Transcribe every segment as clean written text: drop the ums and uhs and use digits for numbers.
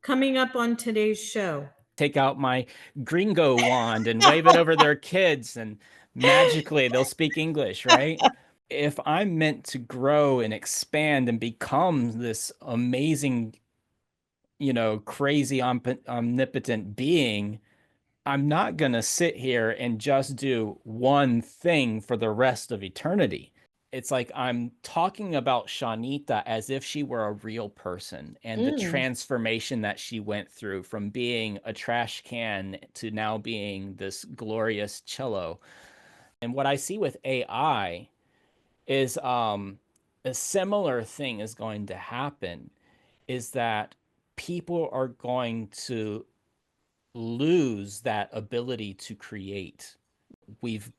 coming up on today's show? Take out my gringo wand and wave it over their kids, and magically they'll speak English, right? If I'm meant to grow and expand and become this amazing, crazy omnipotent being, I'm not going to sit here and just do one thing for the rest of eternity. It's like I'm talking about Shanita as if she were a real person and the Mm, transformation that she went through from being a trash can to now being this glorious cello. And what I see with AI is a similar thing is going to happen, is that people are going to lose that ability to create. We've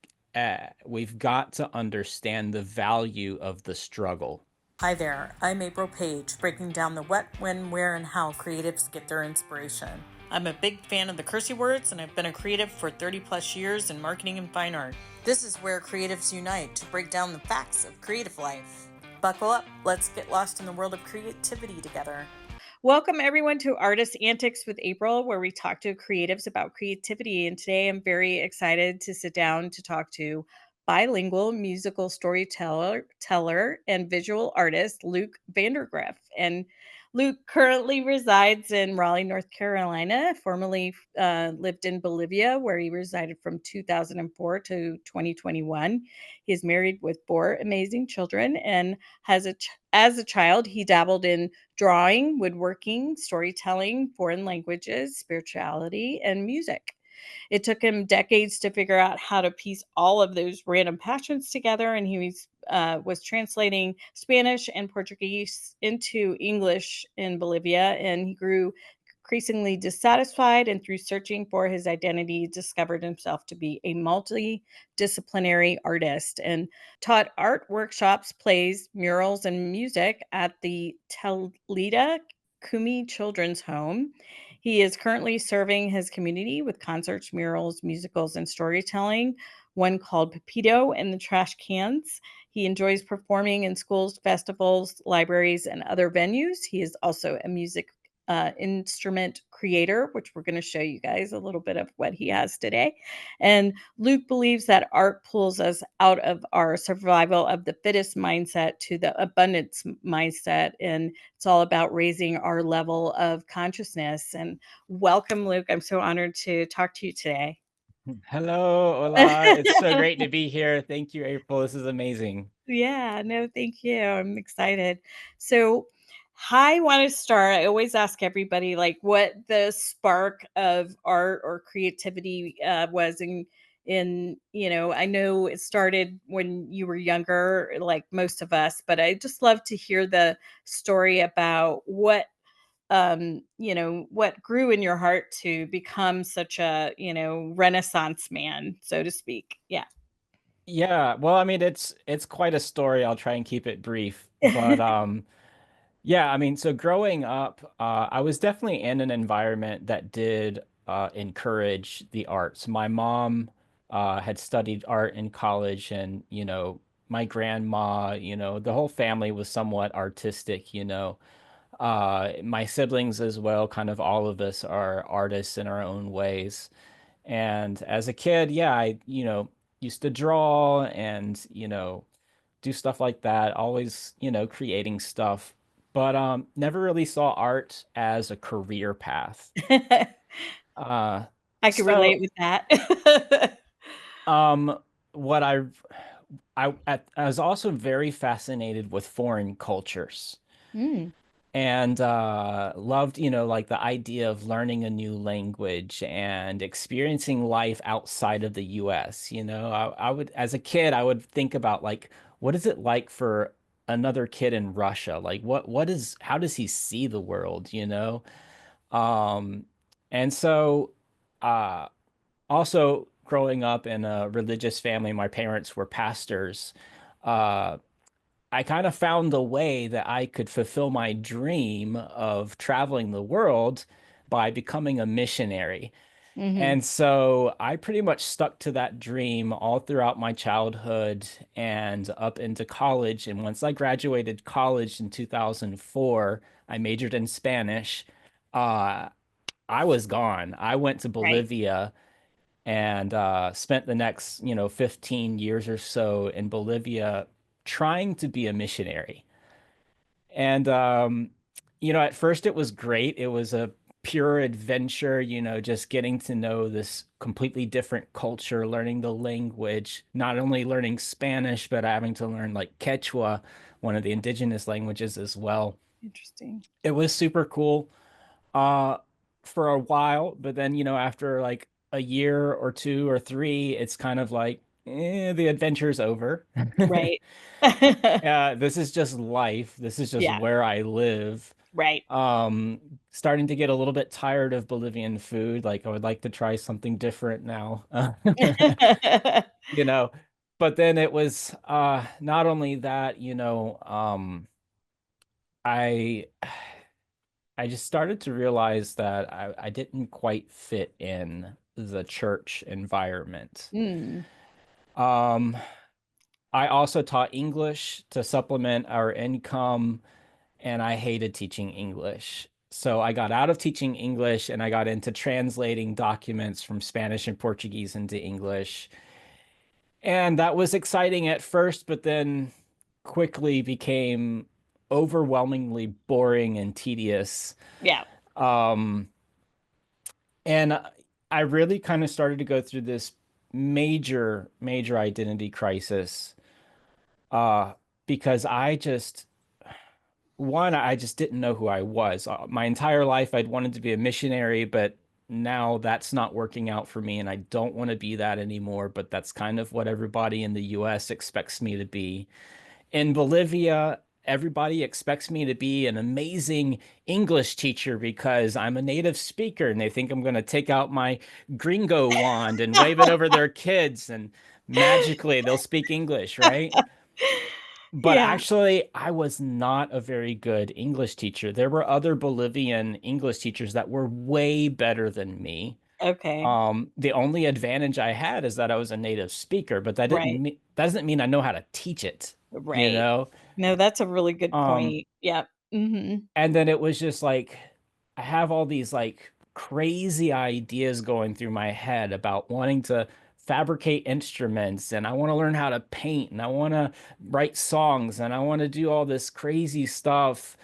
we've got to understand the value of the struggle. Hi there, I'm April Paige, breaking down the what, when, where, and how creatives get their inspiration. I'm a big fan of the cursey words, and I've been a creative for 30 plus years in marketing and fine art. This is where creatives unite to break down the facts of creative life. Buckle up, let's get lost in the world of creativity together. Welcome, everyone, to Artist Antics with April, where we talk to creatives about creativity. And today I'm very excited to sit down to talk to bilingual musical storyteller and visual artist Luke Vandergriff. And Luke currently resides in Raleigh, North Carolina, formerly lived in Bolivia, where he resided from 2004 to 2021. He is married with four amazing children and as a child, he dabbled in drawing, woodworking, storytelling, foreign languages, spirituality, and music. It took him decades to figure out how to piece all of those random passions together, and he was translating Spanish and Portuguese into English in Bolivia, and he grew increasingly dissatisfied, and through searching for his identity discovered himself to be a multi-disciplinary artist and taught art workshops, plays, murals, and music at the Telida Kumi Children's Home. He is currently serving his community with concerts, murals, musicals, and storytelling, one called Pepito and the Trash Cans. He enjoys performing in schools, festivals, libraries, and other venues. He is also a music instrument creator, which we're going to show you guys a little bit of what he has today. And Luke believes that art pulls us out of our survival of the fittest mindset to the abundance mindset. And it's all about raising our level of consciousness. And welcome, Luke. I'm so honored to talk to you today. Hello, hola. It's so great to be here. Thank you, April. This is amazing. Yeah, no, thank you. I'm excited. So, I want to start. I always ask everybody like what the spark of art or creativity was I know it started when you were younger, like most of us, but I just love to hear the story about what grew in your heart to become such a, renaissance man, so to speak. Yeah. Yeah, well, I mean, it's quite a story. I'll try and keep it brief, but yeah, I mean, so growing up, I was definitely in an environment that did encourage the arts. My mom had studied art in college, and my grandma, the whole family was somewhat artistic. My siblings as well, kind of all of us are artists in our own ways. And as a kid, yeah, I, used to draw and, do stuff like that, always, creating stuff, but never really saw art as a career path. Uh I can so relate with that. um what I was also very fascinated with foreign cultures Mm. and loved, like the idea of learning a new language and experiencing life outside of the US. I would, as a kid, I would think about like, what is it like for another kid in Russia? Like, how does he see the world, Um, and so, uh, also growing up in a religious family, my parents were pastors. Uh, I kind of found a way that I could fulfill my dream of traveling the world by becoming a missionary. Mhm. And so I pretty much stuck to that dream all throughout my childhood and up into college. And once I graduated college in 2004, I majored in Spanish. uh, I was gone. I went to Right. Bolivia and spent the next, 15 years or so in Bolivia trying to be a missionary. And at first it was great. It was a pure adventure, just getting to know this completely different culture, learning the language, not only learning Spanish, but having to learn like Quechua, one of the indigenous languages as well. Interesting. It was super cool uh for a while, but then, after like a year or two or three, it's kind of like, the adventure's over. Right. This is just life. This is just Yeah. where I live. Right. Um, Starting to get a little bit tired of Bolivian food. Like I would like to try something different now. You know, but then it was not only that, I I just started to realize that I didn't quite fit in the church environment. Mm, Um, I also taught English to supplement our income, and I hated teaching English. So I got out of teaching English and I got into translating documents from Spanish and Portuguese into English. And that was exciting at first, but then quickly became overwhelmingly boring and tedious. yeah. Um, and I really kind of started to go through this major, major identity crisis uh, because I just didn't know who I was. My entire life, I'd wanted to be a missionary, but now that's not working out for me, and I don't want to be that anymore. But that's kind of what everybody in the US expects me to be. In Bolivia, everybody expects me to be an amazing English teacher because I'm a native speaker, and they think I'm going to take out my gringo wand and wave it over their kids, and magically they'll speak English, right? But Yeah. actually, I was not a very good English teacher. There were other Bolivian English teachers that were way better than me. Okay. The only advantage I had is that I was a native speaker, but Right. that doesn't mean I know how to teach it, you Right. know? No, that's a really good Um, point. Yep. Hmm. and then it was just like I have all these like crazy ideas going through my head about wanting to fabricate instruments, and I want to learn how to paint, and I want to write songs, and I want to do all this crazy stuff,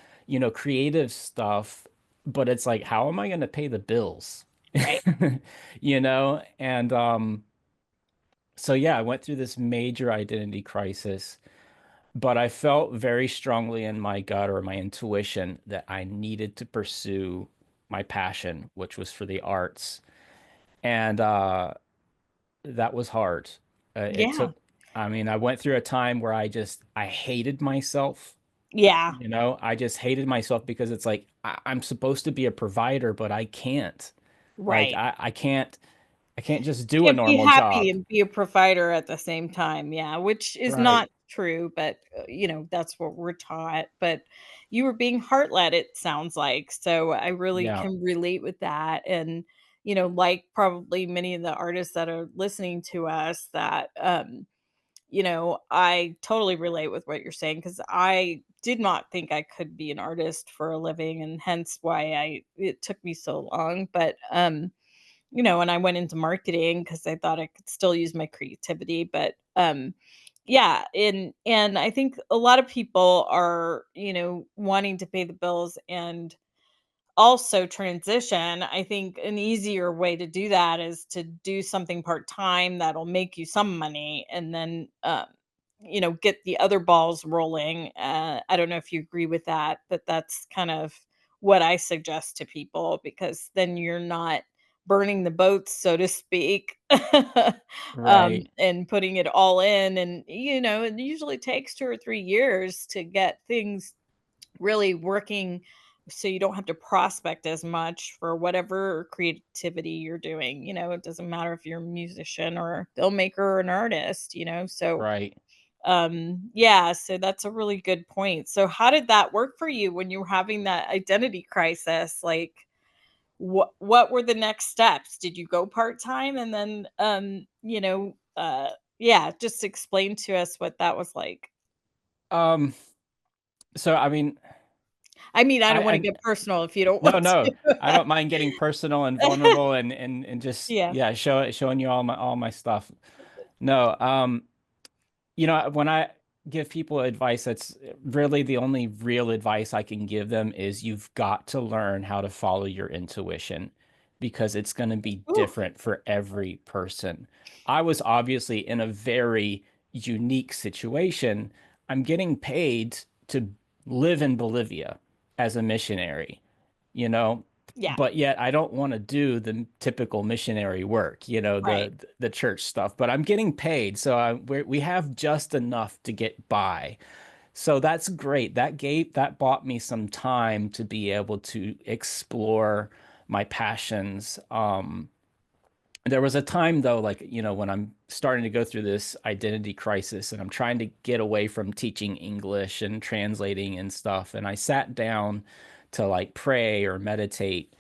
creative stuff, but it's like how am I going to pay the bills? Right. And so yeah, I went through this major identity crisis, but I felt very strongly in my gut or my intuition that I needed to pursue my passion, which was for the arts. And that was hard. It Yeah. took, I mean, I went through a time where I hated myself. Yeah. I just hated myself because it's like I'm supposed to be a provider, but I can't. Like Right. I can't just do a Can't be normal happy job. and be a provider at the same time, yeah, which is Right. not true, but, that's what we're taught, but you were being heart-led, it sounds like, so I really Yeah. can relate with that, and, like probably many of the artists that are listening to us that, I totally relate with what you're saying because I did not think I could be an artist for a living, and hence why I it took me so long, but, and I went into marketing because I thought I could still use my creativity, but, yeah, and I think a lot of people are, wanting to pay the bills and also transition. I think an easier way to do that is to do something part-time that'll make you some money and then, get the other balls rolling. I don't know if you agree with that, but that's kind of what I suggest to people because then you're not burning the boats, so to speak, Right. and putting it all in. And, it usually takes 2 or 3 years to get things really working so you don't have to prospect as much for whatever creativity you're doing. It doesn't matter if you're a musician or a filmmaker or an artist, so Right. yeah, so that's a really good point. So how did that work for you when you were having that identity crisis? Like what were the next steps? Did you go part-time and then yeah, just explain to us what that was like. Um, so I mean, I mean, I don't want to I get personal if you don't no, want no, I to. don't mind getting personal and vulnerable and just Yeah. yeah, showing you all my stuff. No, when I give people advice, that's really the only real advice I can give them is you've got to learn how to follow your intuition because it's going to be Ooh, different for every person. I was obviously in a very unique situation. I'm getting paid to live in Bolivia as a missionary, you know, yeah, but yet I don't want to do the typical missionary work, right. the church stuff, but I'm getting paid, so we have just enough to get by. So that's great. That bought me some time to be able to explore my passions. There was a time though, like, when I'm starting to go through this identity crisis and I'm trying to get away from teaching English and translating and stuff, and I sat down to like pray or meditate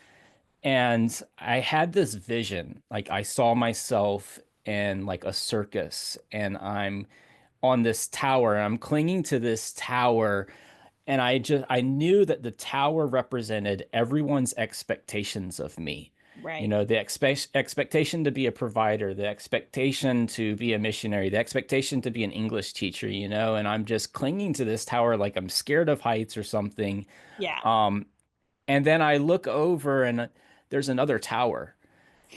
and I had this vision, like I saw myself in like a circus and I'm on this tower and I'm clinging to this tower and I knew that the tower represented everyone's expectations of me. Right. The expectation to be a provider, the expectation to be a missionary, the expectation to be an English teacher, and I'm just clinging to this tower like I'm scared of heights or something. Yeah. Um, and then I look over and there's another tower,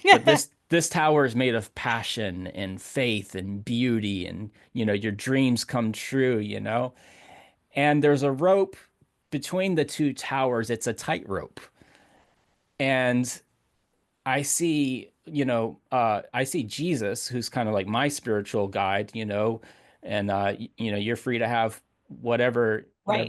but this tower is made of passion and faith and beauty and your dreams come true. And there's a rope between the two towers. It's a tightrope. And I see Jesus, who's kind of like my spiritual guide, and you're free to have Right. whatever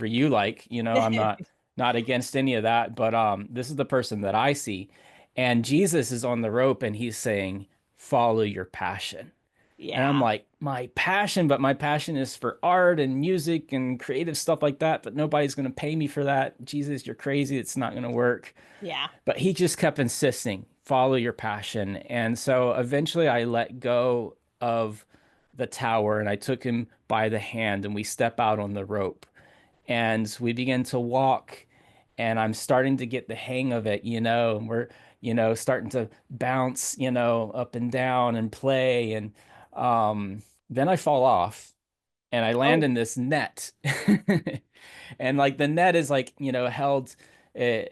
you like. I'm not against any of that, but this is the person that I see. And Jesus is on the rope and he's saying, follow your passion. And I'm Yeah. like, my passion, but my passion is for art and music and creative stuff like that, but nobody's going to pay me for that. Jesus, you're crazy. It's not going to work. Yeah. But he just kept insisting, follow your passion. And so eventually I let go of the tower and I took him by the hand and we step out on the rope and we begin to walk and I'm starting to get the hang of it, and we're, starting to bounce, up and down and play. And then I fall off and I land Oh, in this net. And like the net is like, uh,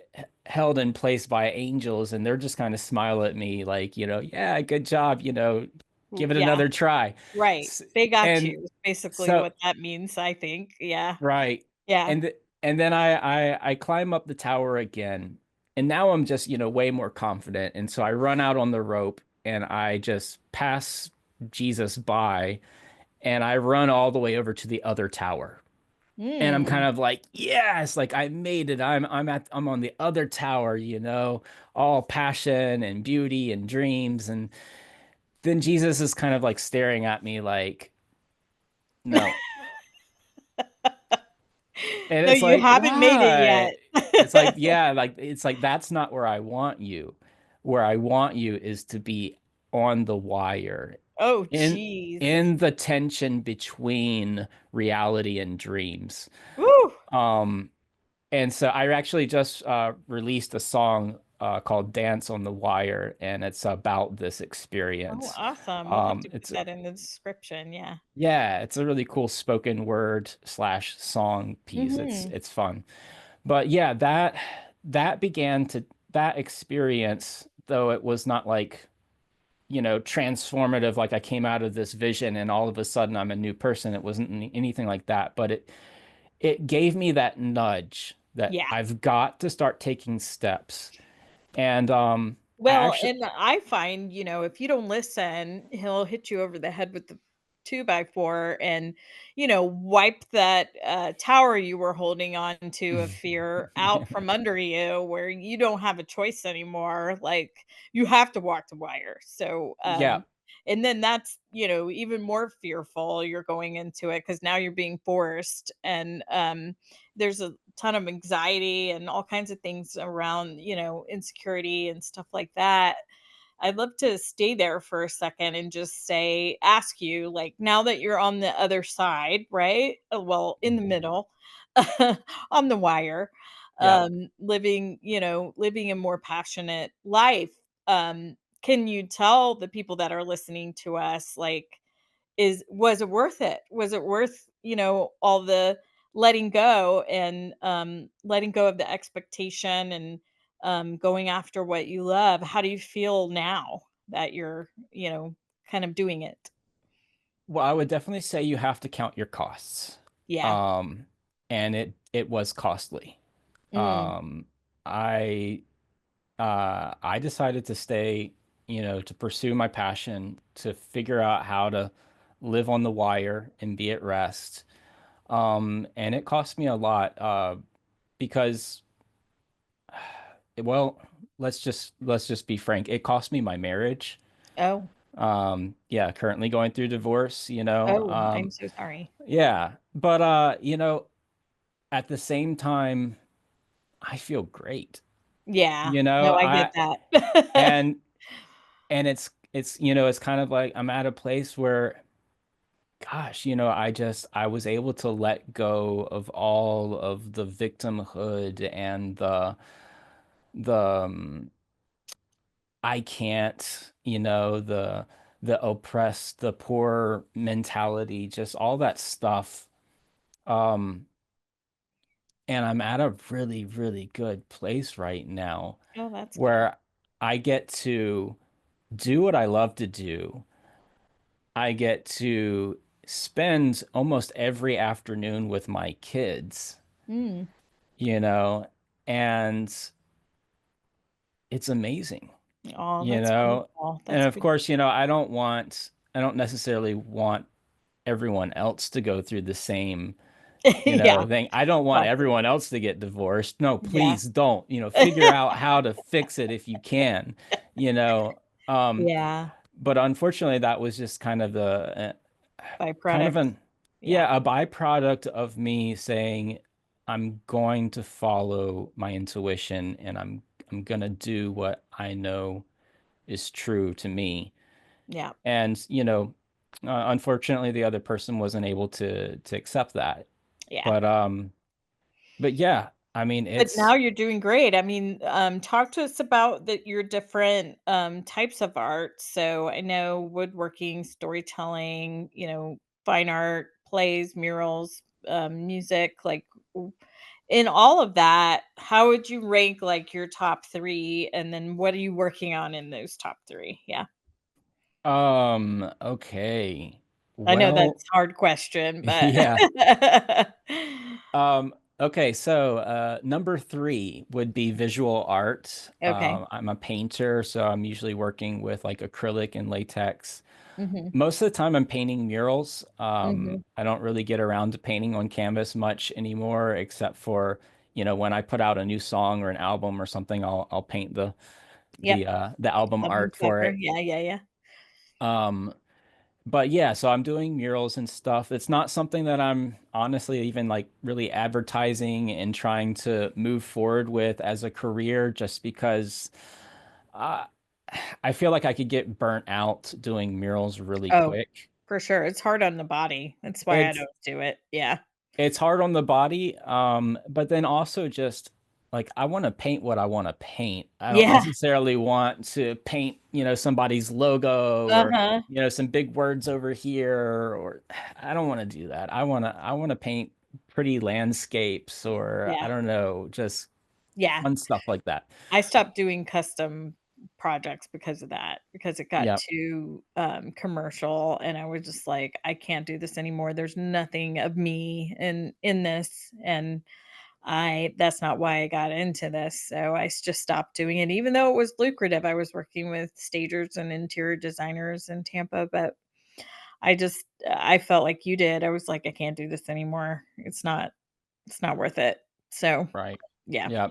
held in place by angels and they're just kind of smile at me like, yeah, good job, give it yeah. another try. Right. S- They got And you, is basically so, what that means, I think. Yeah. right. Yeah. And then I climb up the tower again. And now I'm just, way more confident. And so I run out on the rope and I just pass Jesus by and I run all the way over to the other tower. And I'm kind Mm. of like, yes, like I made it. I'm on the other tower, all passion and beauty and dreams. And then Jesus is kind of like staring at me like, no. And No, it's you like, haven't made it why? It's like, yet. yeah, like it's like that's not where I want you. Where I want you is to be on the wire Oh, in geez. in the tension between reality and dreams. Woo. Um, and so I actually just released a song called Dance on the Wire, and it's about this Oh, experience. awesome. We'll have to put It's that in the description. Yeah. yeah, it's a really cool spoken word slash song piece. Mhm. It's fun. But yeah, that began to that experience, though it was not like, transformative, like I came out of this vision and all of a sudden I'm a new person. It wasn't anything like that, but it gave me that nudge that Yeah. I've got to start taking steps. And I Well, actually and I find, if you don't listen, he'll hit you over the head with the 2x4 and, wipe that tower you were holding on to of fear out from under you where you don't have a choice anymore. Like you have to walk the wire. So, yeah, and then that's, even more fearful you're going into it because now you're being forced. And there's a ton of anxiety and all kinds of things around, insecurity and stuff like that. I'd love to stay there for a second and just ask you, like, now that you're on the other side, right? Well, in the middle, on the wire, Yeah. living, living a more passionate life. Can you tell the people that are listening to us, like, was it worth it? Was it worth, all the letting go and letting go of the expectation and going after what you love? How do you feel now that you're, kind of doing it? Well, I would definitely say you have to count your costs. Yeah. Um, and it was costly. Mm. Um, I I decided to stay, to pursue my passion, to figure out how to live on the wire and be at rest. And it cost me a lot, because, well, let's just be frank. It cost me my marriage. Oh. Yeah, currently going through divorce, you know. Oh, I'm so sorry. Yeah, but at the same time, I feel great. Yeah. You know, No, I get I that. and it's it's kind of like I'm at a place where, gosh, I was able to let go of all of the victimhood and the I can't, the oppressed, the poor mentality, just all that stuff. Um, and I'm at a really, really good place right now Oh, that's good. where I get to do what I love to do. I get to spend almost every afternoon with my kids, Mm. you know, and it's amazing, Oh, you that's know. wonderful. And That's of good. course, I don't necessarily want everyone else to go through the same, Yeah, thing. I don't want process. everyone else to get divorced. No, Yeah. please don't, figure out how to fix it if you can, you know. Um, Yeah, but unfortunately, that was just kind of byproduct. an Yeah, yeah, a byproduct of me saying I'm going to follow my intuition and I'm gonna do what I know is true to me. yeah. And unfortunately, the other person wasn't able to accept that. Yeah. But yeah, I mean, But now it's you're doing great. I mean, talk to us about your different types of art. So I know woodworking, storytelling, fine art, plays, murals, music. Like, in all of that, how would you rank like your top three? And then what are you working on in those top three? Yeah. okay. I know Well, that's a hard question, but yeah. Okay, so number three would be visual art. okay. I'm a painter, so I'm usually working with like acrylic and latex. Mhm. Most of the time, I'm painting murals. Mhm. I don't really get around to painting on canvas much anymore, except for, when I put out a new song or an album or something, I'll paint Yep. the album Album art for cover. it. Yeah, yeah, yeah. Um, but yeah, so I'm doing murals and stuff. It's not something that I'm honestly even like really advertising and trying to move forward with as a career, just because uh, I feel like I could get burnt out doing murals really Oh, quick. for sure. It's hard on the body. That's why I It's don't do it. Yeah. it's hard on the body, but then also just like I want to paint what I want to paint. I don't Yeah. necessarily want to paint, somebody's logo or Uh-huh. some big words over here, or I don't want to do that. I want to paint pretty landscapes, or I Yeah. don't know, just Yeah. fun stuff like that. I stopped doing custom projects because of that, because it got Yeah, too commercial and I was just like, I can't do this anymore. There's nothing of me in this, and I that's not why I got into this. So just stopped doing it even though it was lucrative. I was working with stagers and interior designers in Tampa, but I felt like you did. I was like, I can't do this anymore. It's not worth it. So, right. yeah. Yeah.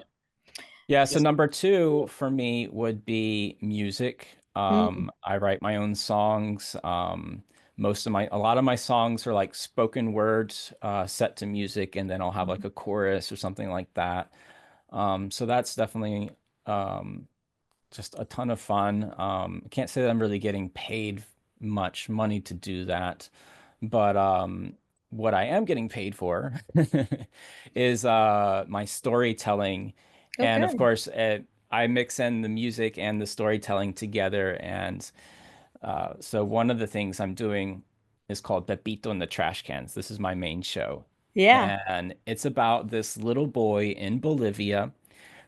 Yeah, so Just number two for me would be music. mm, I write my own songs. A lot of my songs are like spoken words, set to music, and then I'll have like mhm. a chorus or something like that. So that's definitely um, just a ton of fun. I can't say that I'm really getting paid much money to do that, but what I am getting paid for is my storytelling. Oh, And of good. course, I mix in the music and the storytelling together. And so one of the things I'm doing is called Pepito and the Trash Cans. This is my main show. Yeah. And it's about this little boy in Bolivia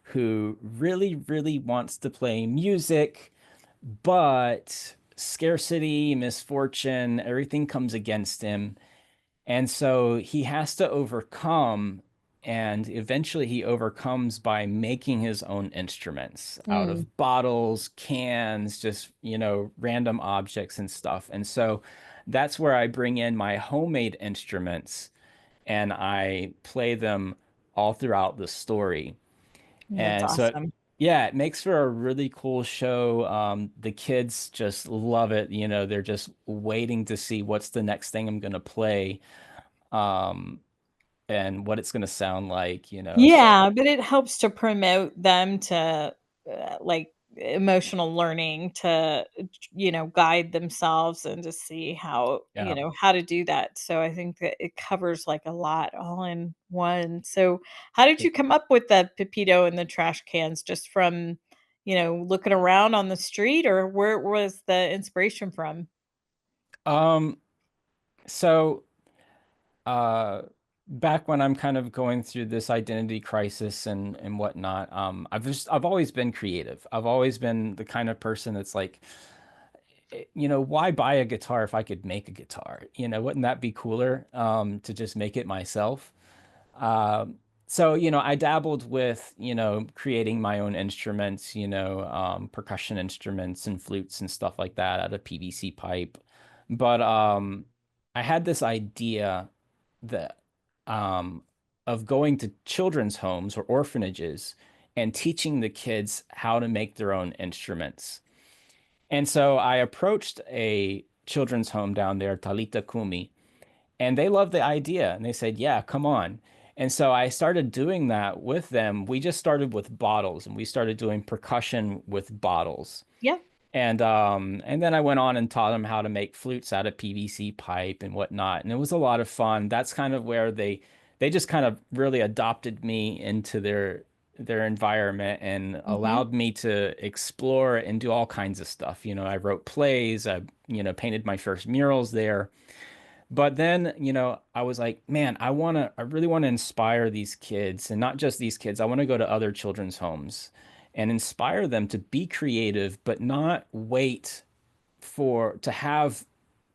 who really, really wants to play music, but scarcity, misfortune, everything comes against him. And so he has to overcome, and eventually he overcomes by making his own instruments out Mm, of bottles, cans, just, random objects and stuff. And so that's where I bring in my homemade instruments and I play them all throughout the story. that's And so, awesome. yeah, it makes for a really cool show. The kids just love it. They're just waiting to see what's the next thing I'm going to play, um, and what it's going to sound like. So, Yeah, but it helps to promote them to like emotional learning to guide themselves and to see how yeah. how to do that. So I think that it covers like a lot all in one. So how did you come up with the pepito and the trash cans? Just from looking around on the street, or where was the inspiration from? Um, so, uh, back when I'm kind of going through this identity crisis and whatnot, I've always been creative. I've always been the kind of person that's like, why buy a guitar if I could make a guitar? Wouldn't that be cooler, to just make it myself? Um, so, I dabbled with, creating my own instruments, percussion instruments and flutes and stuff like that out of PVC pipe. But I had this idea that um, of going to children's homes or orphanages and teaching the kids how to make their own instruments. And so I approached a children's home down there, Talita Kumi, and they loved the idea. And they said, yeah, come on. And so I started doing that with them. We just started with bottles and we started doing percussion with bottles. Yeah. And then I went on and taught them how to make flutes out of PVC pipe and whatnot. And it was a lot of fun. That's kind of where they just kind of really adopted me into their environment and Hmm. allowed me to explore and do all kinds of stuff. I wrote plays, I, painted my first murals there. But then, I was like, man, I really want to inspire these kids, and not just these kids. I want to go to other children's homes and inspire them to be creative, but not wait to have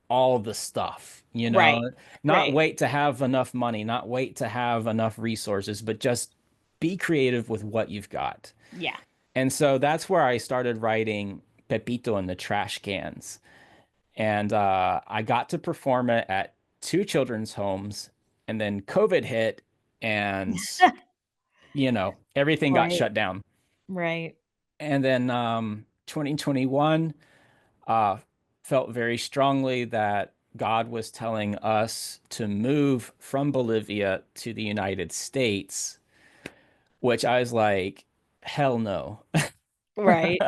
all the stuff, Right. not Right. wait to have enough money, not wait to have enough resources, but just be creative with what you've got. Yeah. And so that's where I started writing Pepito and the Trash Cans. And I got to perform it at two children's homes, and then COVID hit, and everything got Right. shut down. Right. And then 2021, uh, felt very strongly that God was telling us to move from Bolivia to the United States, which I was like, hell no. Right.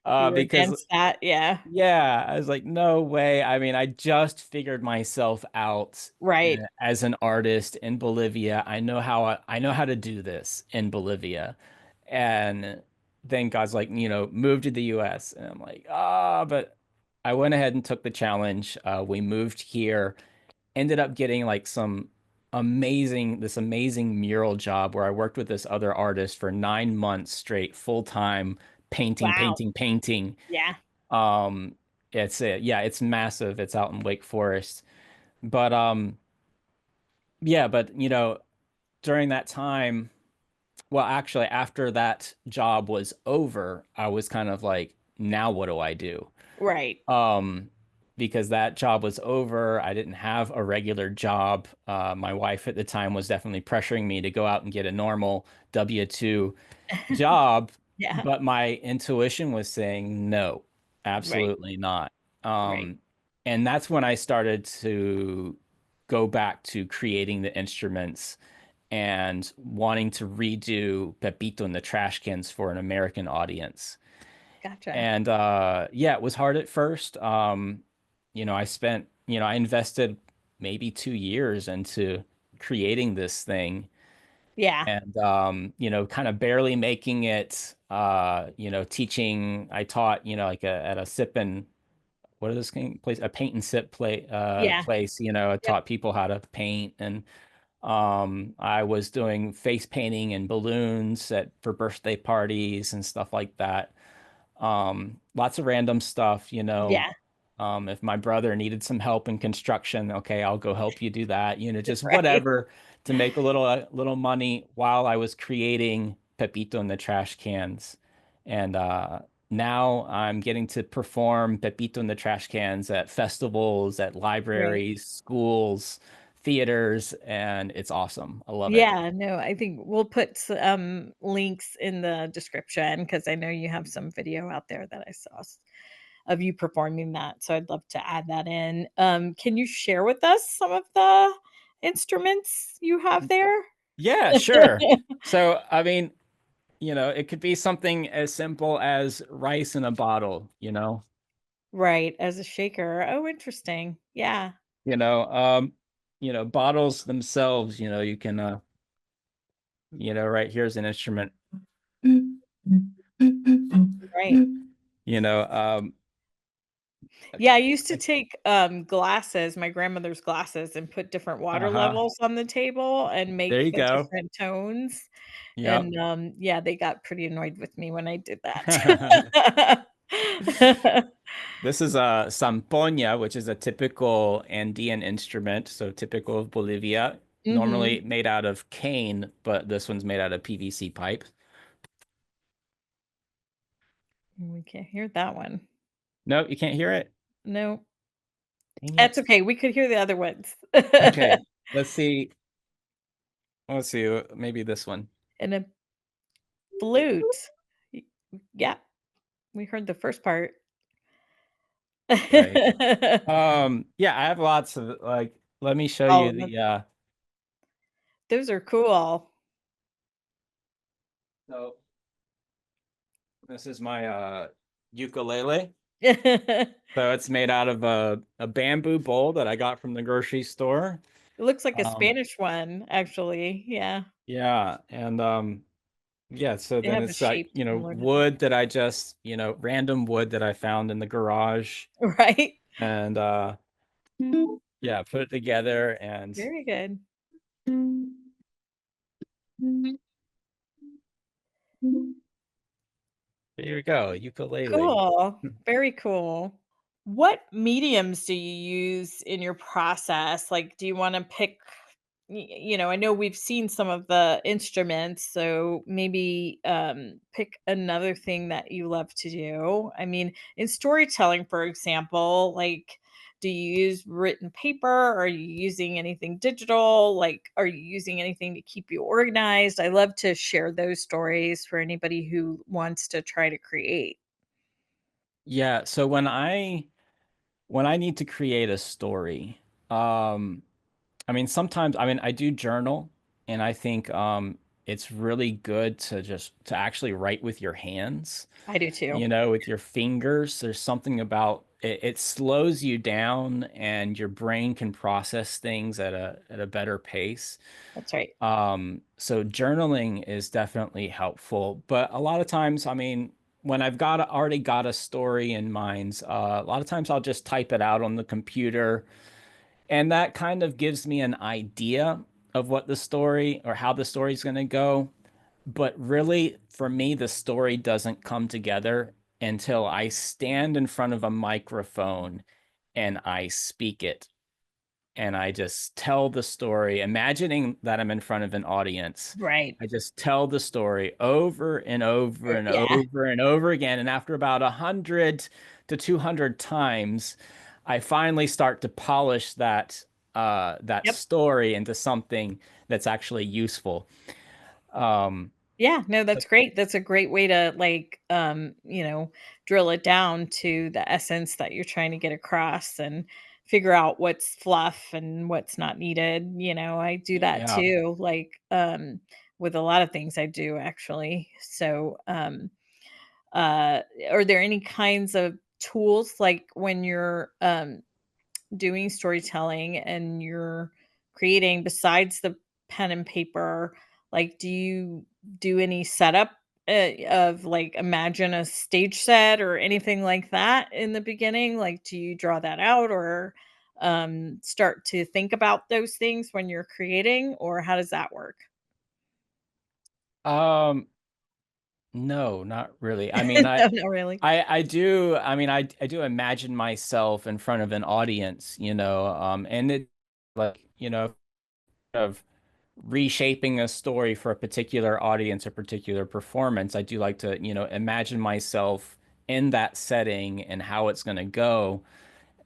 You were Because against that, yeah. yeah, I was like, no way. I mean, I just figured myself out Right. as an artist in Bolivia. I know how to do this in Bolivia. And then God's like, move to the US. And I'm like, but I went ahead and took the challenge. We moved here, ended up getting like this amazing mural job where I worked with this other artist for 9 months straight, full time, painting, Wow. painting, painting. Yeah. um, yeah, it's massive. It's out in Wake Forest. But yeah, but during that time, well, actually after that job was over, I was kind of like, now what do I do? Right. Um, because that job was over. I didn't have a regular job. My wife at the time was definitely pressuring me to go out and get a normal W-2 job, Yeah. but my intuition was saying no, Right. absolutely not. Right. Um, and that's when I started to go back to creating the instruments and wanting to redo Pepito and the Trash Cans for an American audience. Gotcha. And yeah, it was hard at first. I spent, I invested maybe 2 years into creating this thing. Yeah. And kind of barely making it, teaching. I taught, like at a sip and what is this place? A paint and sip Yeah. place, I Yep. taught people how to paint. And I was doing face painting and balloons for birthday parties and stuff like that. Lots of random stuff, Yeah. if my brother needed some help in construction, okay, I'll go help you do that, just Right. whatever to make a little money while I was creating Pepito in the trash cans. And now I'm getting to perform Pepito in the trash cans at festivals, at Right. libraries, schools, theaters, and it's awesome. I love it. Yeah, no, I think we'll put links in the description because I know you have some video out there that I saw of you performing that. So I'd love to add that in. Can you share with us some of the instruments you have there? Yeah, sure. So, I mean, it could be something as simple as rice in a bottle, Right, as a shaker. Oh, interesting. Yeah, you know, um, bottles themselves, you can, right here's an instrument, right. you know, um, Yeah, I used to take glasses, my grandmother's glasses, and put different water uh-huh. levels on the table and There make you go. different tones. Yep. And yeah, they got pretty annoyed with me when I did that. This is a zampoña, which is a typical Andean instrument, so typical of Bolivia, Mhm. normally made out of cane, but this one's made out of PVC pipe. We can't hear that one. No, you can't hear it? No, Dang that's it. okay. We could hear the other ones. Okay, let's see. Let's see, maybe this one. And a flute. Y Yeah, we heard the first part. Right. Yeah, I have lots of like, let me show Oh, you that those are cool. so this is my ukulele. It So it's made out of a bamboo bowl that I got from the grocery store. looks like a Um, Spanish one, actually. Yeah, yeah, and yeah, so they then have a it's like, shape similar to that. wood that I just, random wood that I found in the garage Right? and yeah, put it together and Very good. there you go, ukulele. Cool. Very cool. What mediums do you use in your process? Like, do you wanna pick I know we've seen some of the instruments, so maybe, pick another thing that you love to do. I mean, in storytelling, for example, like, do you use written paper? Are you using anything digital? Like, are you using anything to keep you organized? I love to share those stories for anybody who wants to try to create. Yeah, so when I need to create a story, um I mean, sometimes, I mean, I do journal, and I think it's really good to actually write with your hands, I do too. with your fingers. There's something about it, it slows you down and your brain can process things at a better pace. That's right. So journaling is definitely helpful, but a lot of times, I mean, when I've already got a story in mind, a lot of times I'll just type it out on the computer and that kind of gives me an idea of what the story or how the story's going to go. But really, for me, the story doesn't come together until I stand in front of a microphone and I speak it and I just tell the story, imagining that I'm in front of an audience. Right. I just tell the story over and over and Yeah. over and over again. And after about 100 to 200 times, I finally start to polish that Yep. story into something that's actually useful. Um, Yeah, no, so that's great. That's a great way to like drill it down to the essence that you're trying to get across and figure out what's fluff and what's not needed. I do that yeah. too, like with a lot of things I do actually. So uh are there any kinds of tools like when you're doing storytelling and you're creating besides the pen and paper, like, do you do any setup of like imagine a stage set or anything like that in the beginning? Like, do you draw that out or start to think about those things when you're creating, or how does that work? Um, no, not really. I mean, No, not really. I do. I mean, I do imagine myself in front of an audience, and it like, of reshaping a story for a particular audience or particular performance. I do like to, imagine myself in that setting and how it's going to go.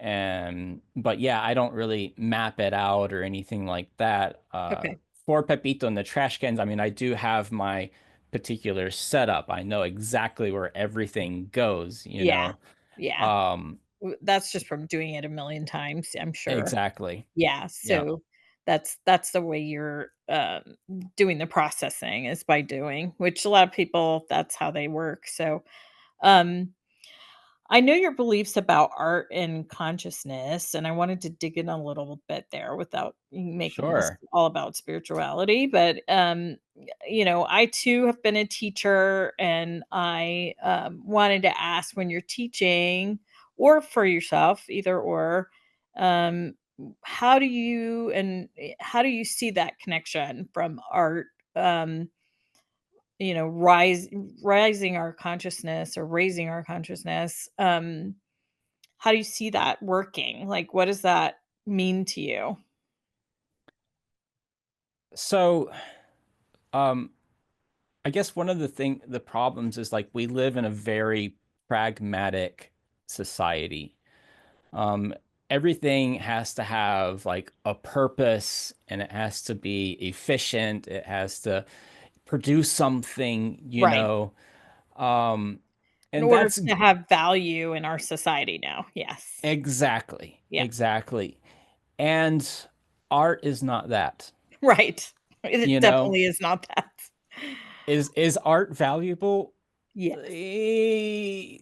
And but yeah, I don't really map it out or anything like that. Okay. For Pepito and the trash cans, I mean, I do have my particular setup. I know exactly where everything goes, Yeah. Yeah. Um, That's just from doing it a million times, I'm sure. exactly. Yeah, Yeah, so that's the way you're, doing the processing is by doing, which a lot of people, that's how they work, so, um I know your beliefs about art and consciousness, and I wanted to dig in a little bit there without making this sure. all about spirituality. But I too have been a teacher, and I wanted to ask when you're teaching or for yourself, either or, um, how do you see that connection from art? Rising our consciousness or raising our consciousness, how do you see that working? Like, what does that mean to you? So, um, I guess one of the problems is like we live in a very pragmatic society. Um, Everything has to have like a purpose and it has to be efficient. It has to produce something, Right. Um, In and order that's to have value in our society now. Yes. exactly, Yeah. exactly. And art is not that, Right. It you know. definitely is not that. Is art valuable? Yes. Eh,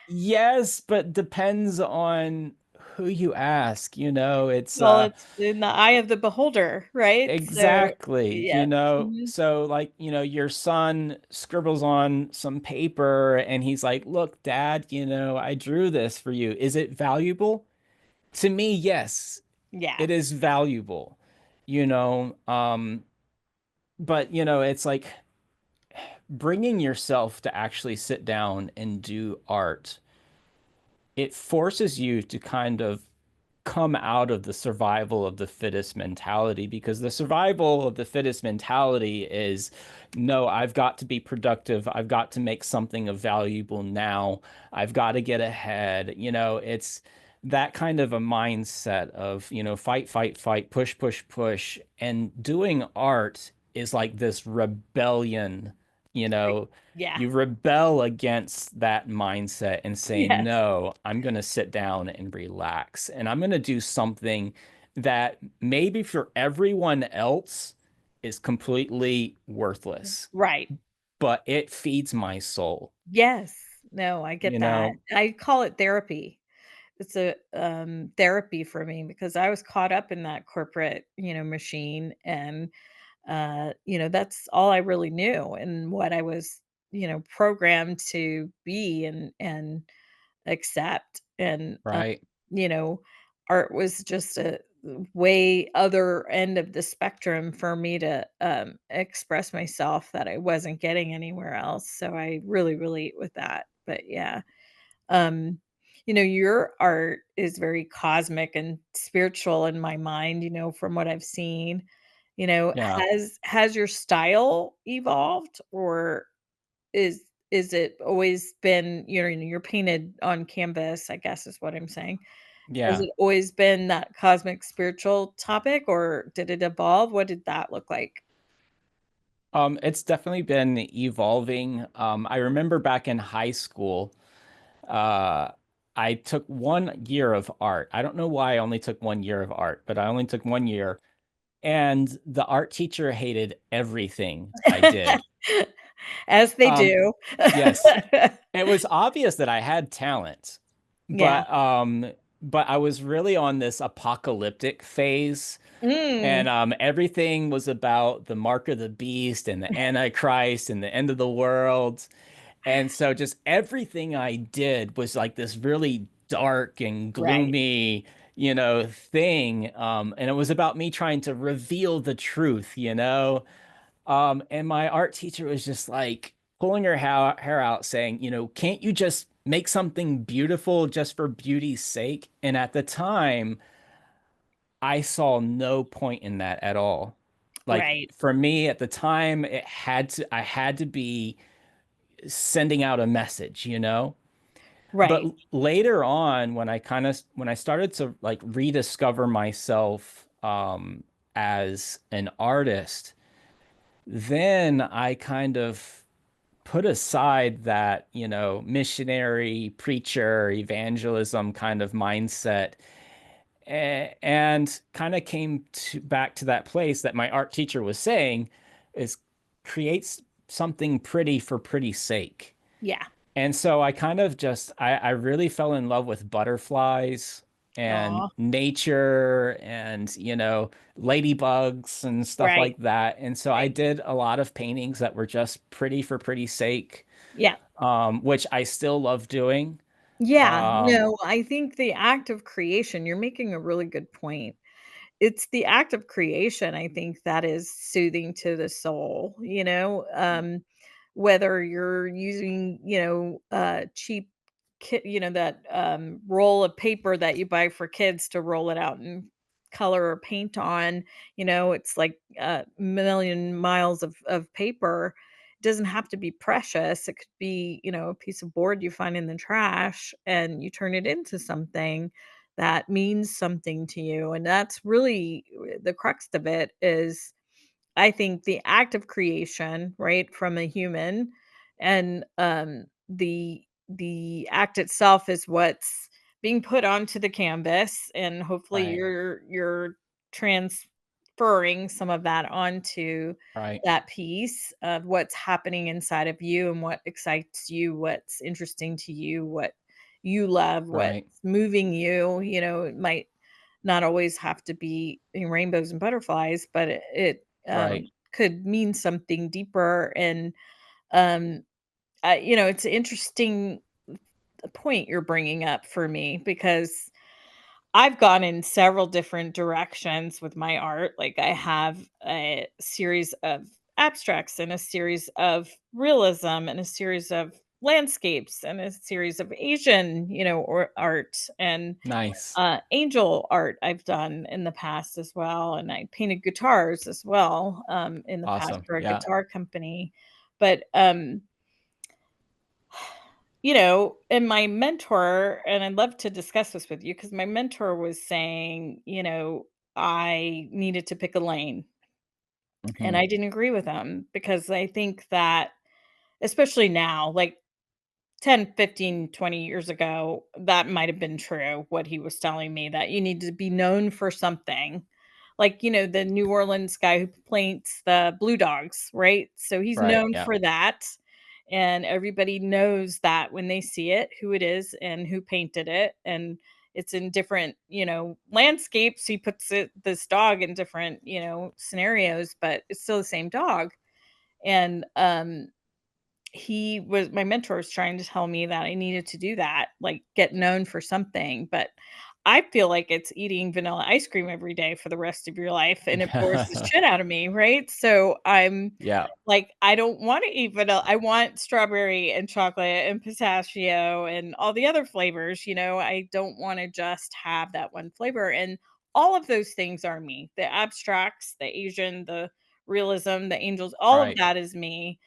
yes, but depends on who you ask, It's Well, it's in the eye of the beholder, right? So, exactly, yes. Mhm. So like, your son scribbles on some paper and he's like, "Look, Dad, I drew this for you. Is it valuable?" To me, yes, Yeah. it is valuable, you know. But it's like bringing yourself to actually sit down and do art. It forces you to kind of come out of the survival of the fittest mentality, because the survival of the fittest mentality is, no, I've got to be productive. I've got to make something of valuable now. I've got to get ahead. It's that kind of a mindset of, fight, fight, fight, push, push, push. And doing art is like this rebellion, you Right. know, Yeah. you rebel against that mindset and say, Yes. no, I'm going to sit down and relax. And I'm going to do something that maybe for everyone else is completely worthless, Right. but it feeds my soul, Yes. No, I get you that. know? I call it therapy. It's a therapy for me because I was caught up in that corporate, machine, and that's all I really knew and what I was, programmed to be and accept. And Right. you know, art was just a way other end of the spectrum for me to express myself that I wasn't getting anywhere else. So I really relate with that. But yeah, um, your art is very cosmic and spiritual in my mind, from what I've seen. Yeah. Has your style evolved, or is it always been, you're painted on canvas, I guess is what I'm saying. Has Yeah. it always been that cosmic spiritual topic, or did it evolve? What did that look like? It's definitely been evolving. I remember back in high school, uh, I took 1 year of art. I don't know why I only took 1 year of art, but I only took 1 year. And the art teacher hated everything I did. As they Um, do. yes, it was obvious that I had talent, Yeah. but but I was really on this apocalyptic phase. And Mm, everything was about the mark of the beast and the Antichrist and the end of the world. And so just everything I did was like this really dark and right, gloomy, thing. And it was about me trying to reveal the truth, And my art teacher was just like pulling her hair out, saying, can't you just make something beautiful just for beauty's sake? And at the time, I saw no point in that at all. Like right, for me at the time, I had to be sending out a message. But right. later on, when I started to like rediscover myself as an artist, then I kind of put aside that, missionary, preacher, evangelism kind of mindset and kind of came back to that place that my art teacher was saying is creates something pretty for pretty's sake. Yeah. And so I kind of just I really fell in love with butterflies and Aw, nature and ladybugs and stuff right, like that. And so I right. did a lot of paintings that were just pretty for pretty's sake, Yeah. which I still love doing. Yeah, Um, no, I think the act of creation, you're making a really good point. It's the act of creation, I think, that is soothing to the soul, whether you're using, cheap that, roll of paper that you buy for kids to roll it out and color or paint on, it's like a million miles of paper. It doesn't have to be precious. It could be, a piece of board you find in the trash and you turn it into something that means something to you, and that's really the crux of it is, I think, the act of creation, right, from a human, and, the act itself is what's being put onto the canvas, and hopefully right, you're transferring some of that onto right, that piece of what's happening inside of you and what excites you, what's interesting to you, what you love, what's right, moving you, it might not always have to be rainbows and butterflies, but right. could mean something deeper. And um, it's an interesting point you're bringing up for me because I've gone in several different directions with my art. Like I have a series of abstracts and a series of realism and a series of landscapes and a series of Asian, or art and Nice. angel art I've done in the past as well, and I painted guitars as well, in the past Awesome. for a Yeah. guitar company. But, and my mentor, and I'd love to discuss this with you because my mentor was saying, I needed to pick a lane, and Hmm. I didn't agree with him because I think that, especially now, like 10, 15, 20 years ago, that might have been true, what he was telling me, that you need to be known for something. Like, the New Orleans guy who paints the Blue Dogs, right? So he's Right. known Yeah. for that. And everybody knows that when they see it, who it is and who painted it. And it's in different, landscapes. He puts this dog in different, scenarios, but it's still the same dog. And he was my mentor was trying to tell me that I needed to do that, like get known for something, but I feel like it's eating vanilla ice cream every day for the rest of your life and it bores the shit out of me, right? So I'm Yeah. like, I don't want to eat vanilla. I want strawberry and chocolate and pistachio and all the other flavors, I don't want to just have that one flavor. And all of those things are me. The abstracts, the Asian, the realism, the angels, all of Right. that is me.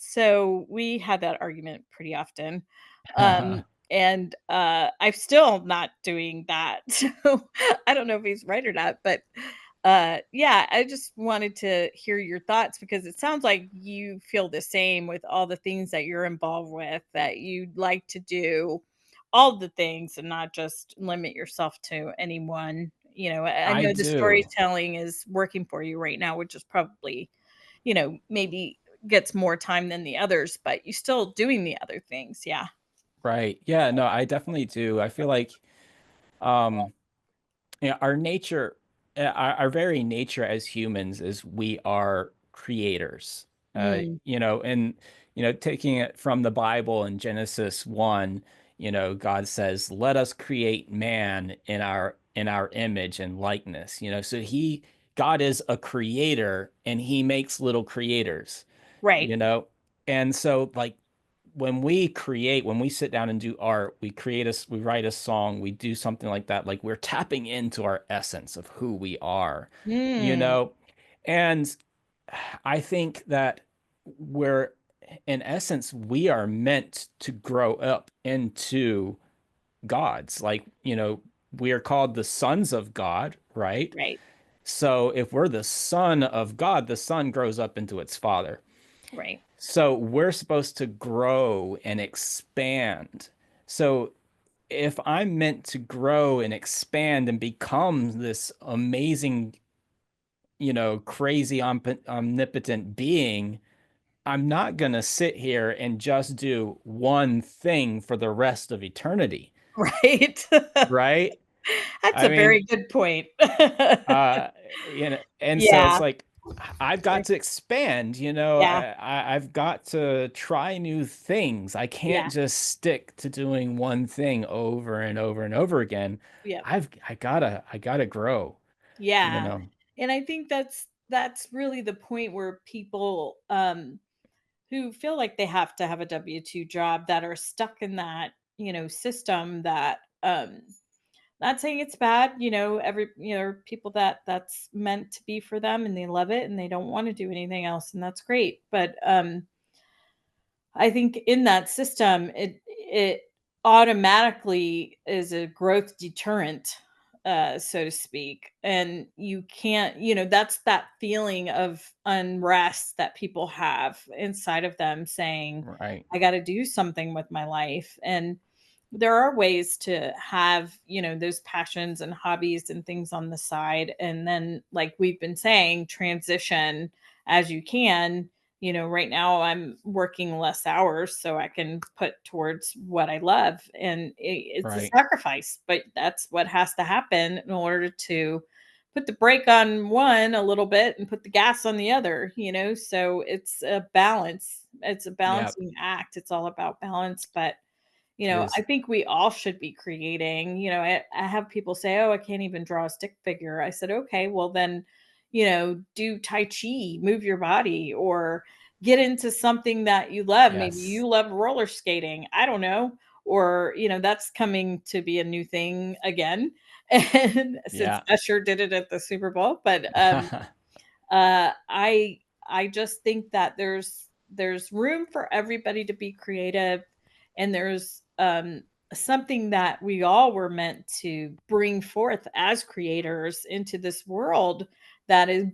So we had that argument pretty often. Um, and I'm still not doing that. So I don't know if he's right or not, but yeah, I just wanted to hear your thoughts because it sounds like you feel the same with all the things that you're involved with, that you'd like to do all the things and not just limit yourself to any one. I I know the do. storytelling is working for you right now, which is probably, maybe gets more time than the others, but you're still doing the other things. Yeah. Right. Yeah. No, I definitely do. I feel like um, our nature, our very nature as humans is we are creators. Mm, And taking it from the Bible in Genesis 1, God says, "Let us create man in our image and likeness." So God is a creator and he makes little creators, right. you know. And so like when we sit down and do art, we write a song, we do something like that, like we're tapping into our essence of who we are, you Mm, know? And I think that we're, in essence, we are meant to grow up into gods. Like, we are called the sons of God, right? right. So if we're the son of God, the son grows up into its father. Right. So we're supposed to grow and expand. So if I'm meant to grow and expand and become this amazing, crazy omnipotent being, I'm not going to sit here and just do one thing for the rest of eternity, Right. right? That's I a mean, very good point. uh, and so it's Yeah. like I've got to expand, Yeah. I've got to try new things. I Yeah. can't just stick to doing one thing over and over and over again. Yeah. I gotta grow, you Yeah. know. And I think that's really the point where people who feel like they have to have a W-2 job that are stuck in that, system that not saying it's bad, every people that that's meant to be for them and they love it and they don't want to do anything else and that's great. But I think in that system, it automatically is a growth deterrent, so to speak. And you can't, that's that feeling of unrest that people have inside of them saying, Right, I got to do something with my life. And there are ways to have, those passions and hobbies and things on the side. And then, like we've been saying, transition as you can. Right now I'm working less hours so I can put towards what I love. And it's a right. sacrifice, but that's what has to happen in order to put the brake on one a little bit and put the gas on the other, so it's a balance. It's a Yeah, balancing act. It's all about balance. But it I is. think we all should be creating. I have people say, "Oh, I can't even draw a stick figure." I said, "Okay, well then, do Tai Chi, move your body, or get into something that you love. Maybe Yes. you love roller skating. I don't know." Or, that's coming to be a new thing again. And since Yeah. Usher did it at the Super Bowl. But uh I I just think that there's room for everybody to be creative, and there's something that we all were meant to bring forth as creators into this world, that is,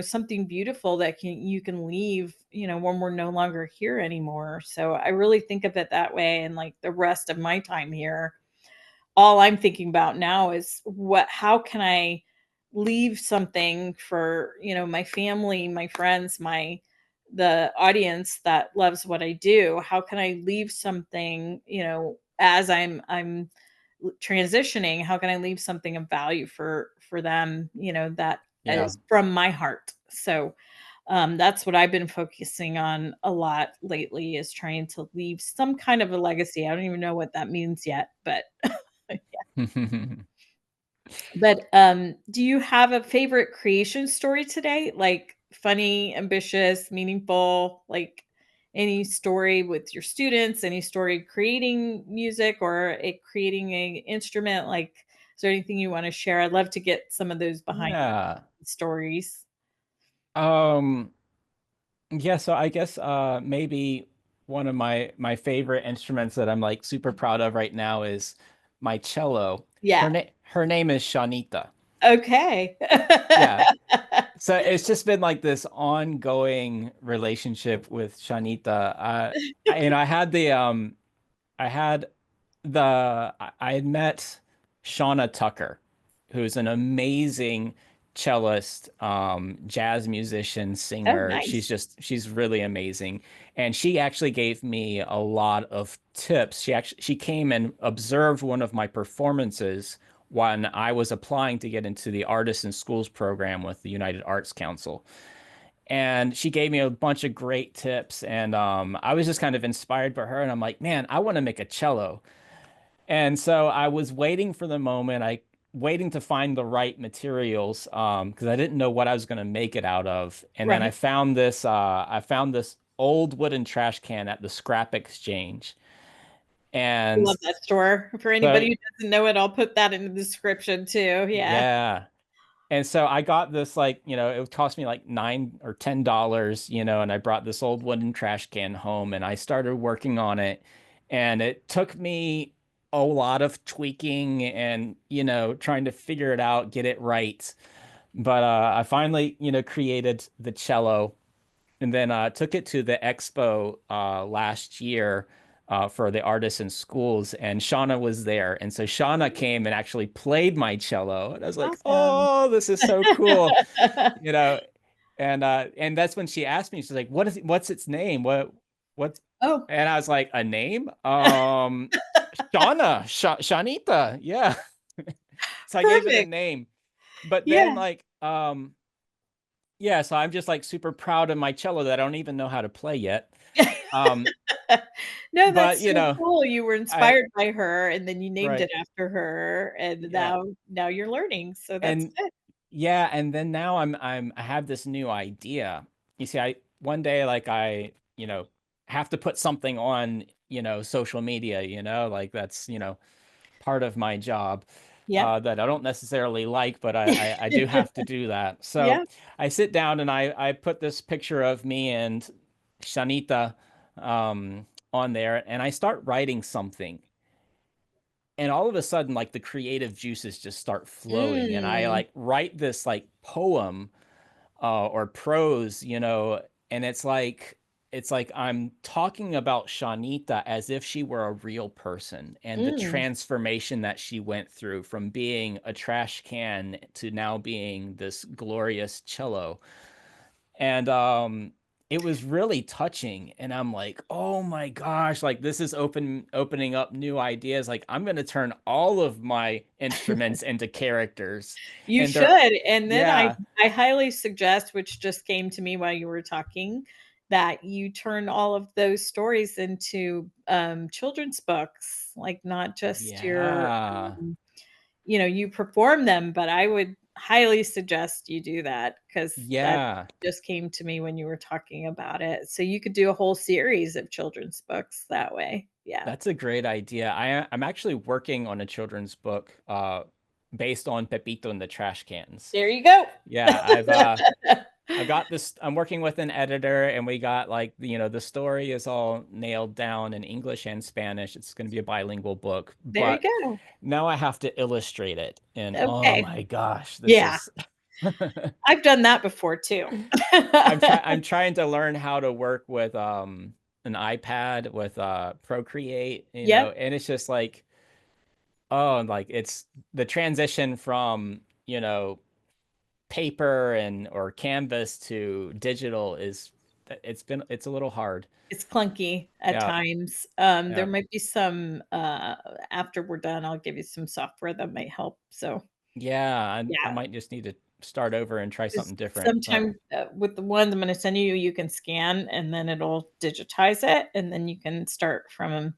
something beautiful that you can leave, when we're no longer here anymore. So I really think of it that way. And like the rest of my time here, all I'm thinking about now is how can I leave something for, my family, my friends, the audience that loves what I do. How can I leave something, as I'm transitioning, how can I leave something of value for them, that Yeah. is from my heart. So that's what I've been focusing on a lot lately, is trying to leave some kind of a legacy. I don't even know what that means yet, but do you have a favorite creation story today? Like funny, ambitious, meaningful, like any story with your students, any story creating music or creating a instrument? Like, is there anything you want to share? I'd love to get some of those behind Yeah. stories. Um, yeah, so I guess maybe one of my favorite instruments that I'm like super proud of right now is my cello. Yeah. Her name is Shanita. Okay. Yeah. So it's just been like this ongoing relationship with Shanita. I had I had I had met Shauna Tucker, who's an amazing cellist, jazz musician, Oh, singer. nice. She's really amazing. And she actually gave me a lot of tips. She came and observed one of my performances when I was applying to get into the Artists in Schools program with the United Arts Council. And she gave me a bunch of great tips, and I was just kind of inspired by her. And I'm like, man, I want to make a cello. And so I was waiting for the moment, waiting to find the right materials, because I didn't know what I was going to make it out of. And then Right. I found this old wooden trash can at the scrap exchange. I And love that store. For so anybody who doesn't know it, I'll put that in the description too. Yeah. yeah. And so I got this, like, it would cost me like $9 or $10, and I brought this old wooden trash can home and I started working on it. And it took me a lot of tweaking and, trying to figure it out, get it right. But I finally, created the cello, and then took it to the expo last year for the artists in schools, and Shauna was there. And so Shauna came and actually played my cello, and I was like, Awesome. "Oh, this is so cool," you know. And that's when she asked me, she's like, what's its name? What's?" Oh, And I was like, "A name? Shanita, yeah." So I gave it a perfect. name, but then Yeah. like yeah, so I'm just like super proud of my cello that I don't even know how to play yet. Um, No, but that's so cool. You were I inspired by her and then you named right, it after her and yeah, now you're learning. So that's and good. yeah, and then now I have this new idea. You see, I one day like have to put something on social media. Like that's part of my job Yep. that I don't necessarily like, but I do have to do that. So Yeah. I sit down and I put this picture of me and Shanita on there, and I start writing something. And all of a sudden, like the creative juices just start flowing, and I Mm, like write this like poem or prose, and it's like I'm talking about Shanita as if she were a real person, and the mm, transformation that she went through from being a trash can to now being this glorious cello. And it was really touching, and I'm like, "Oh my gosh, like this is opening up new ideas. Like I'm going to turn all of my instruments into characters." you And they're should. And then yeah. I highly suggest, which just came to me while you were talking, that you turn all of those stories into children's books, like not just your Yeah. you perform them, but I would highly suggest you do that because that Yeah. just came to me when you were talking about it. So you could do a whole series of children's books that way. Yeah. That's a great idea. I'm actually working on a children's book based on Pepito and the Trash Cans. There you go. Yeah, I've got this. I'm working with an editor, and we got like the story is all nailed down in English and Spanish. It's going to be a bilingual book, There you but go. now I have to illustrate it. And oh Okay. my gosh, this Yeah. is I've done that before too. I'm trying to learn how to work with an iPad with Procreate, Yep. and it's just like, oh, and like it's the transition from, paper and or canvas to digital is it's a little hard. It's clunky at Yeah. times. There Yeah. might be some after we're done, I'll give you some software that might help. So, Yeah, I yeah. might just need to start over and try 'Cause something different, but sometime, with the ones I'm gonna send you, you can scan and then it'll digitize it, and then you can start from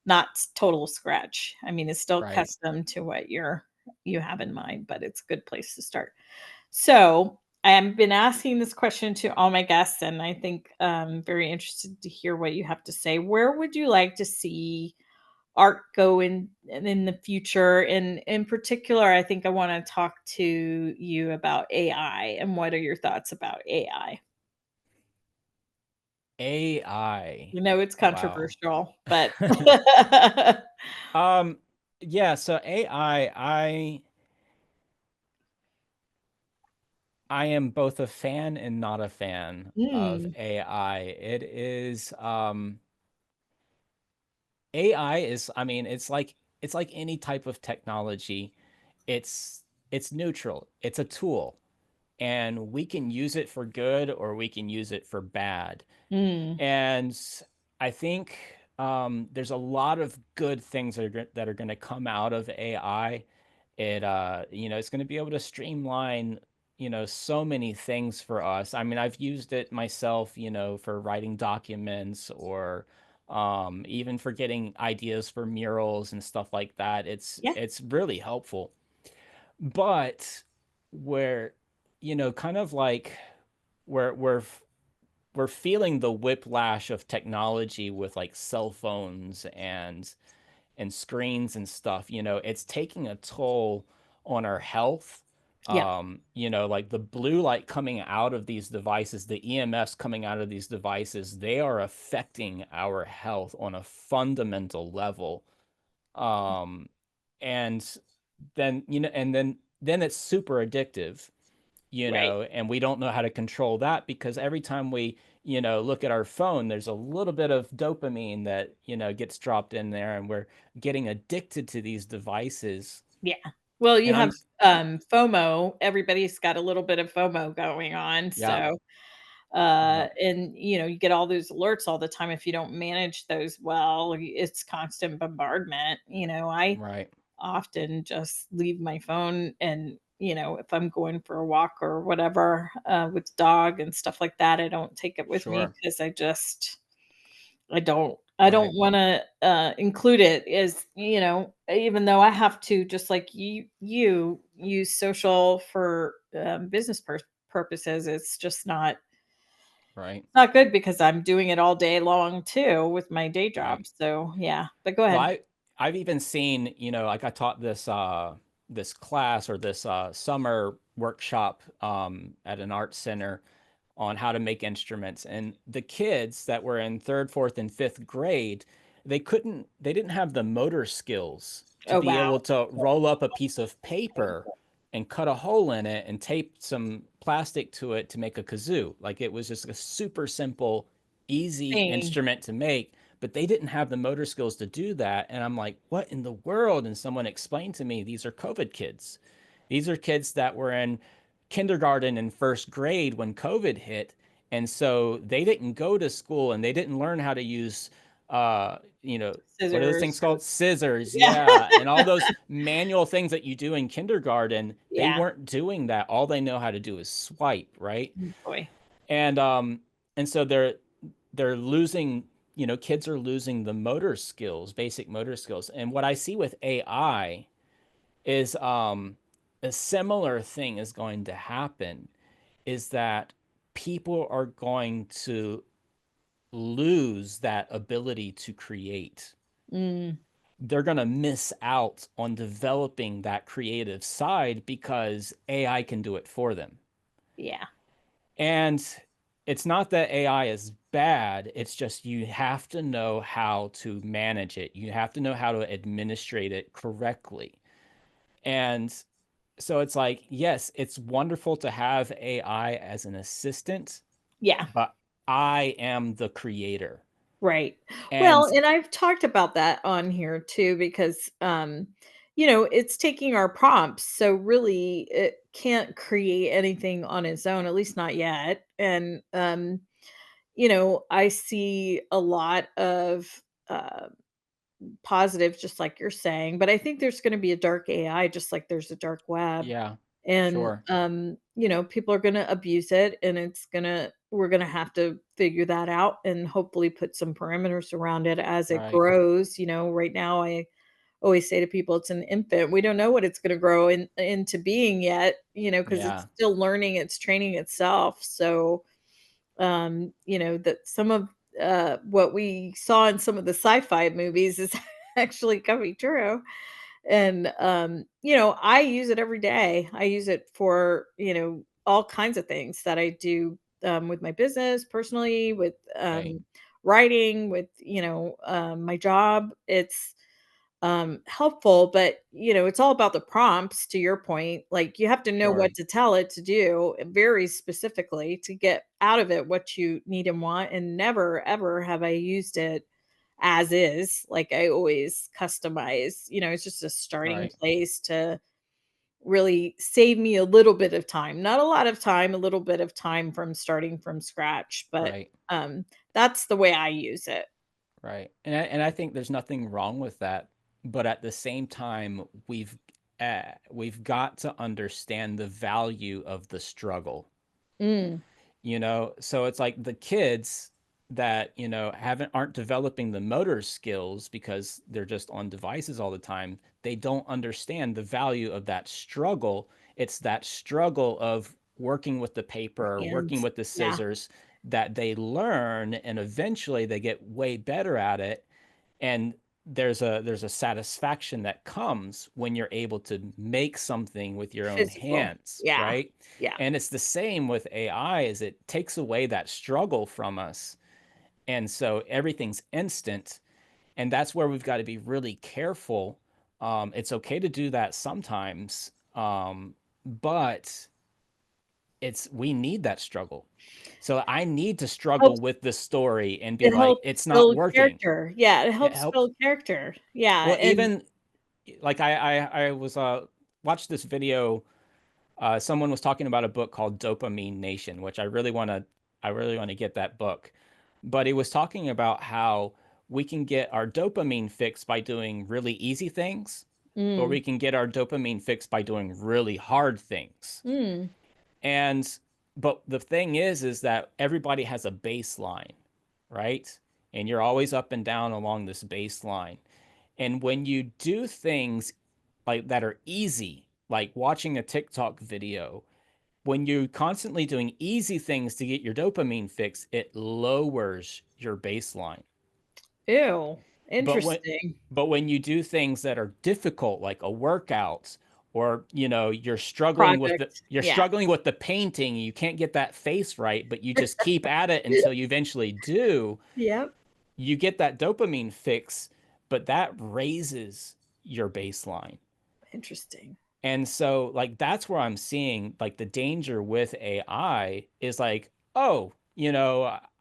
not total scratch. I mean, it's still right. custom to what you have in mind, but it's a good place to start. So, I have been asking this question to all my guests, and I think I'm very interested to hear what you have to say. Where would you like to see art go in the future? And in particular, I think I want to talk to you about AI and what are your thoughts about AI? AI. You know it's Wow. controversial, but Um, yeah, so AI, I am both a fan and not a fan of Mm, AI. AI is, I mean, it's like any type of technology. It's neutral. It's a tool, and we can use it for good or we can use it for bad. mm, And I think there's a lot of good things that are going to come out of AI. It's going to be able to streamline, so many things for us. I mean, I've used it myself, for writing documents or even for getting ideas for murals and stuff like that. Yeah. It's really helpful. But where, kind of like we're feeling the whiplash of technology with like cell phones and screens and stuff, it's taking a toll on our health. Yeah. Like the blue light coming out of these devices, the EMFs coming out of these devices, they are affecting our health on a fundamental level. Um, and then it's super addictive, Right. and we don't know how to control that because every time we, look at our phone, there's a little bit of dopamine that, gets dropped in there and we're getting addicted to these devices. Yeah. Well, you And have FOMO. Everybody's got a little bit of FOMO going on. yeah, So, yeah, and you get all those alerts all the time. If you don't manage those well, it's constant bombardment. I right, often just leave my phone and, if I'm going for a walk or whatever, with dog and stuff like that, I don't take it with me sure, because I don't right, want to include it as, even though I have to, just like you use social for business purposes. It's just right, not good because I'm doing it all day long too with my day right. job. So yeah, but go Well, ahead. I've even seen, like I taught this class or this summer workshop at an art center on how to make instruments. And the kids that were in third, fourth, and fifth grade, they didn't have the motor skills to Oh be wow. able to roll up a piece of paper and cut a hole in it and tape some plastic to it to make a kazoo. Like it was just a super simple, easy Thing. instrument to make, but they didn't have the motor skills to do that. And I'm like, what in the world? And someone explained to me, these are COVID kids. These are kids that were in kindergarten and first grade when COVID hit. And so they didn't go to school and they didn't learn how to use, what are those things Scissors. called? Scissors. Yeah. Yeah. And all those manual things that you do in kindergarten, they Yeah. weren't doing that. All they know how to do is swipe, right? Boy. And so they're losing, kids are losing the motor skills, basic motor skills. And what I see with AI is a similar thing is going to happen, is that people are going to lose that ability to create. Mm, They're going to miss out on developing that creative side because AI can do it for them. yeah. And it's not that AI is bad, it's just you have to know how to manage it. You have to know how to administrate it correctly. And so it's like, yes, it's wonderful to have AI as an assistant, Yeah. but I am the creator. Right. And Well, and I've talked about that on here too because it's taking our prompts. So really it can't create anything on its own, at least not yet. And I see a lot of uh positive, just like you're saying, but I think there's going to be a dark AI just like there's a dark web. yeah, And sure. people are going to abuse it, and we're going to have to figure that out and hopefully put some parameters around it as it Right. grows. Right now I always say to people it's an infant. We don't know what it's going to grow into being yet, because it's Yeah. still learning, it's training itself. So that some of what we saw in some of the sci-fi movies is actually coming true. And I use it every day. I use it for all kinds of things that I do, with my business, personally, with Right. writing, with my job. It's helpful, but it's all about the prompts. To your point, like, you have to know Sure. what to tell it to do very specifically to get out of it what you need and want. And never ever have I used it as is. Like, I always customize. It's just a starting Right. place to really save me a little bit of time, not a lot of time, a little bit of time from starting from scratch. But Right. that's the way I use it. Right. And I think there's nothing wrong with that. But at the same time, we've we've got to understand the value of the struggle. Mm. So it's like the kids that aren't developing the motor skills because they're just on devices all the time. They don't understand the value of that struggle. It's that struggle of working with the paper or working Hands. with the Yeah. scissors that they learn, and eventually they get way better at it. And there's a satisfaction that comes when you're able to make something with your own Physical. hands, Yeah. right? Yeah. And it's the same with AI, is it takes away that struggle from us. And so everything's instant. And that's where we've got to be really careful. It's okay to do that sometimes, but we need that struggle. So I need to struggle Helps. with the story and be It like, helps it's not build working. character. Yeah, it It helps helps. build character. Yeah, Well, and even like I was watched this video. Someone was talking about a book called Dopamine Nation, which I really want to get that book. But he was talking about how we can get our dopamine fixed by doing really easy things, or mm, we can get our dopamine fixed by doing really hard things. mm, And but the thing is that everybody has a baseline, right? And you're always up and down along this baseline. And when you do things like that are easy, like watching a TikTok video, when you're constantly doing easy things to get your dopamine fix, it lowers your baseline. ew, But when interesting. but when you do things that are difficult, like a workout, or you're struggling with the Project. you're Yeah. struggling with the painting, you can't get that face right, but you just keep at it until you eventually do, Yep. you get that dopamine fix, but that raises your baseline. Interesting. And so like that's where I'm seeing like the danger with AI is like, oh,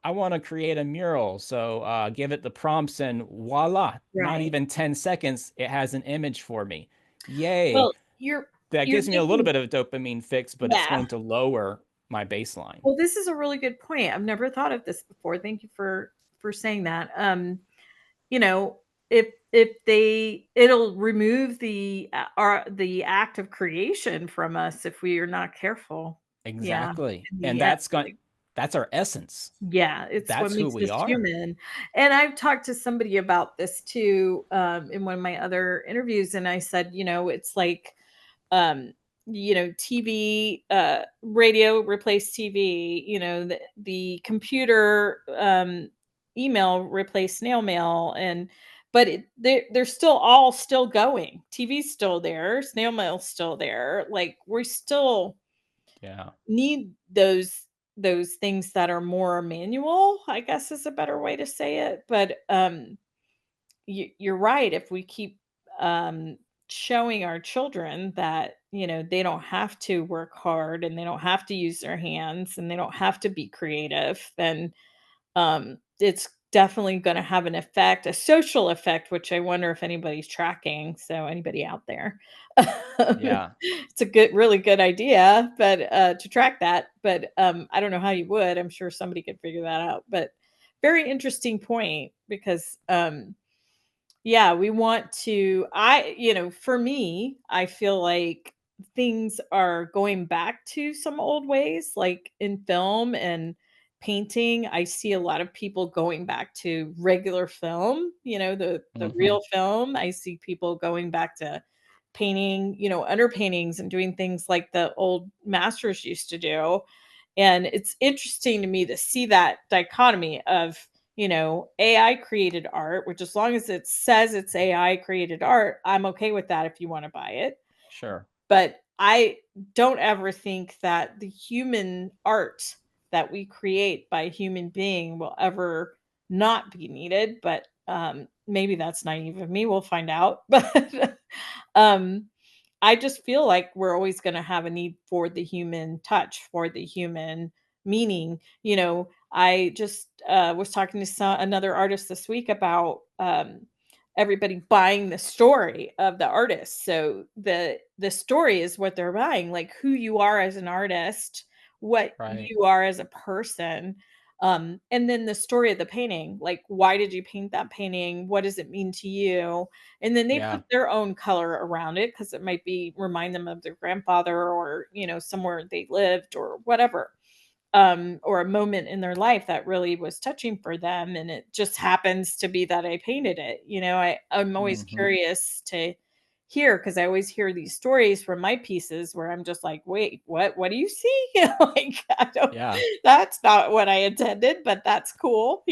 I want to create a mural. So give it the prompts and voila, not Right. even 10 seconds, it has an image for me. Yay. Well, you're That you're gives me a little making bit of a dopamine fix, but it's yeah. going to lower my baseline. Well, this is a really good point. I've never thought of this before. Thank you for saying that. You know, if it'll remove the act of creation from us if we are not careful. Yeah. Exactly. In And the end, like, that's our essence. yeah, it's what That's who makes we us are. human. And I've talked to somebody about this too, in one of my other interviews, and I said, it's like, um, TV, radio replaced TV, the computer, email replaced snail mail, but they're still all still going. TV's still there, snail mail's still there. Like, we still Yeah. need those things that are more manual, I guess is a better way to say it. But you're right. If we keep um, showing our children that they don't have to work hard and they don't have to use their hands and they don't have to be creative, then it's definitely going to have an effect, a social effect, which I wonder if anybody's tracking. So anybody out there, Yeah. it's a really good idea, but to track that. But I don't know how you would. I'm sure somebody could figure that out. But very interesting point because yeah, we want to for me, I feel like things are going back to some old ways, like in film and painting. I see a lot of people going back to regular film, the Hmm. real film. I see people going back to painting, underpaintings and doing things like the old masters used to do. And it's interesting to me to see that dichotomy of AI created art, which as long as it says it's AI created art, I'm okay with that if you want to buy it. Sure. But I don't ever think that the human art that we create by a human being will ever not be needed. But maybe that's naive of me. We'll find out. But um, I just feel like we're always going to have a need for the human touch, for the human meaning. I just was talking to another artist this week about everybody buying the story of the artist. So the story is what they're buying, like who you are as an artist, what Right. you are as a person. And then the story of the painting, like, why did you paint that painting? What does it mean to you? And then they Yeah. put their own color around it because it might be remind them of their grandfather or, somewhere they lived or whatever, or a moment in their life that really was touching for them. And it just happens to be that I painted it. I'm always Hmm. curious to hear because I always hear these stories from my pieces where I'm just like, wait, what do you see? Like, I don't, Yeah. that's not what I intended, but that's cool.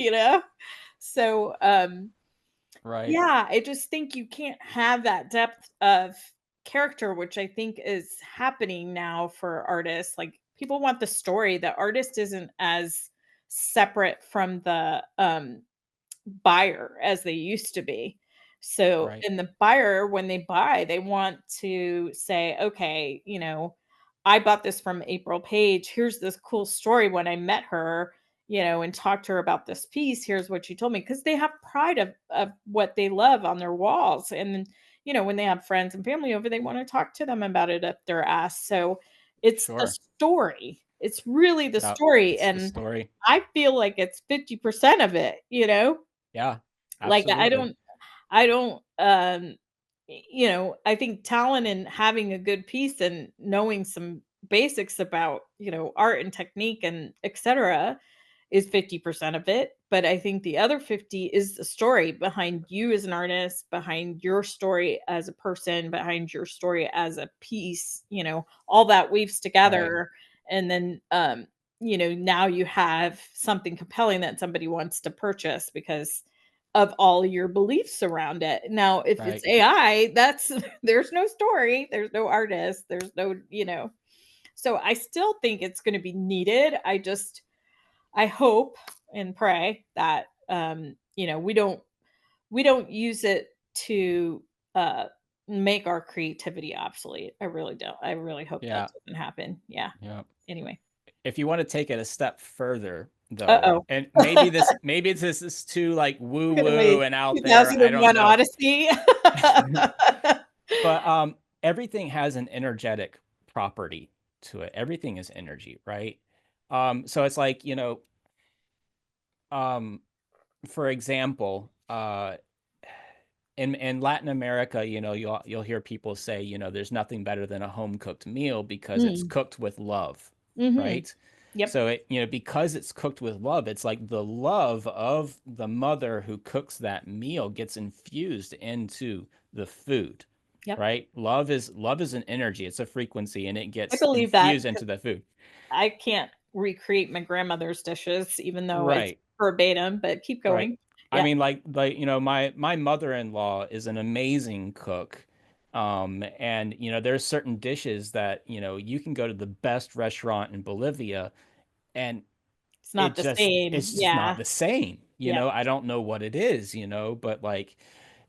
So Right. yeah, I just think you can't have that depth of character, which I think is happening now for artists. Like, people want the story. The artist isn't as separate from the buyer as they used to be. So, Right. in the buyer, when they buy, they want to say, okay, I bought this from April Page. Here's this cool story when I met her, and talked to her about this piece. Here's what she told me. Because they have pride of what they love on their walls. And then, when they have friends and family over, they want to talk to them about it up their ass. So it's the Sure. story. It's really the Yeah. story. It's the And story. I feel like it's 50% of it. Yeah. Like, Absolutely. I don't, I think talent and having a good piece and knowing some basics about, art and technique and etc. is 50% of it. But I think the other 50 is the story behind you as an artist, behind your story as a person, behind your story as a piece, all that weaves Right. together. And then, now you have something compelling that somebody wants to purchase because of all your beliefs around it. Now, if it's Right. AI, that's there's no story, there's no artist, there's no. So I still think it's going to be needed. I hope and pray that we don't use it to make our creativity obsolete. I really don't. I really hope that Yeah. doesn't happen. Yeah. Yeah. Anyway. If you want to take it a step further, though, Uh-oh. and maybe this is too like woo Gonna woo be and out there. I don't 2001 know. Odyssey. But everything has an energetic property to it. Everything is energy, right? So it's like, um, for example, in Latin America, you'll hear people say, there's nothing better than a home cooked meal because it's Mm. cooked with love, Mhm. right? Yep. So because it's cooked with love, it's like the love of the mother who cooks that meal gets infused into the food, Yep. right? Love is an energy, it's a frequency, and it I gets believe that infused into 'cause the food. I can't recreate my grandmother's dishes, even though it's Right. verbatim, but keep Right. going. I Yeah. mean, like my mother-in-law is an amazing cook. And there's certain dishes that, you can go to the best restaurant in Bolivia and It's not the same. it's just not Yeah. the same. Yep. I don't know what it is, but like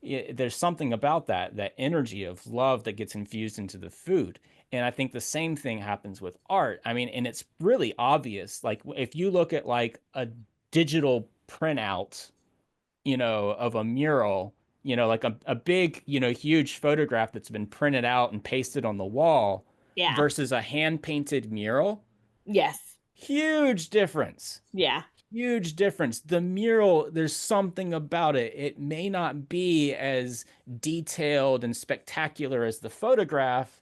there's something about that energy of love that gets infused into the food. And I think the same thing happens with art. I mean, and it's really obvious. Like if you look at like a digital printout, of a mural, like a big, huge photograph that's been printed out and pasted on the wall Yeah. versus a hand painted mural, Yes. huge difference. Yeah. Huge difference. The mural, there's something about it. It may not be as detailed and spectacular as the photograph,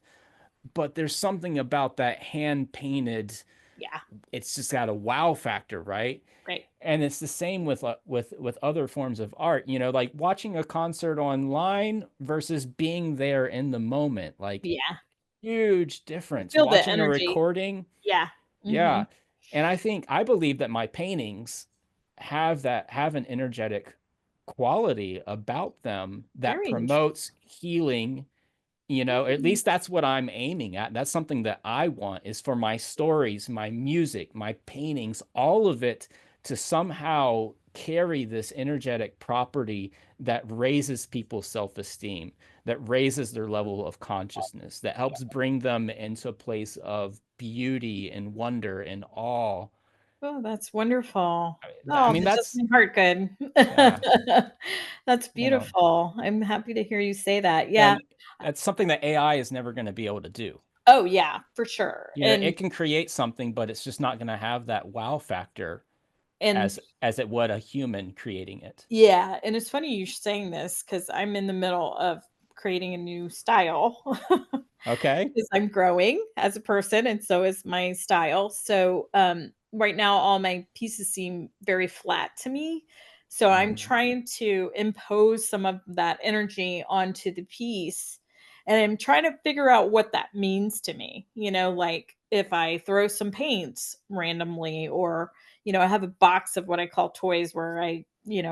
but there's something about that hand painted. Yeah. It's just got a wow factor, right? Right. And it's the same with other forms of art, like watching a concert online versus being there in the moment, like Yeah. huge You difference. feel the Watching a energy. recording, Yeah. yeah. Mhm. And I believe that my paintings have an energetic quality about them that Very interesting. promotes healing. At Mm. least that's what I'm aiming at. That's something that I want, is for my stories, my music, my paintings, all of it to somehow carry this energetic property that raises people's self-esteem, that raises their level of consciousness, that helps bring them into a place of beauty and wonder and awe. Oh, that's wonderful. I Oh, mean, that does that's, my heart good. yeah, That's you know, beautiful. I'm happy to hear you say that. Yeah. and that's something that AI is never going to be able to do. Oh, yeah, for sure. And It can create something, but it's just not going to have that wow factor And as it would a human creating it. yeah, and it's funny you're saying this because I'm in the middle of creating a new style. Okay. Because I'm growing as a person and so is my style. So right now all my pieces seem very flat to me. So I'm Mhm. trying to impose some of that energy onto the piece. And I'm trying to figure out what that means to me. Like if I throw some paints randomly, or, I have a box of what I call toys where I,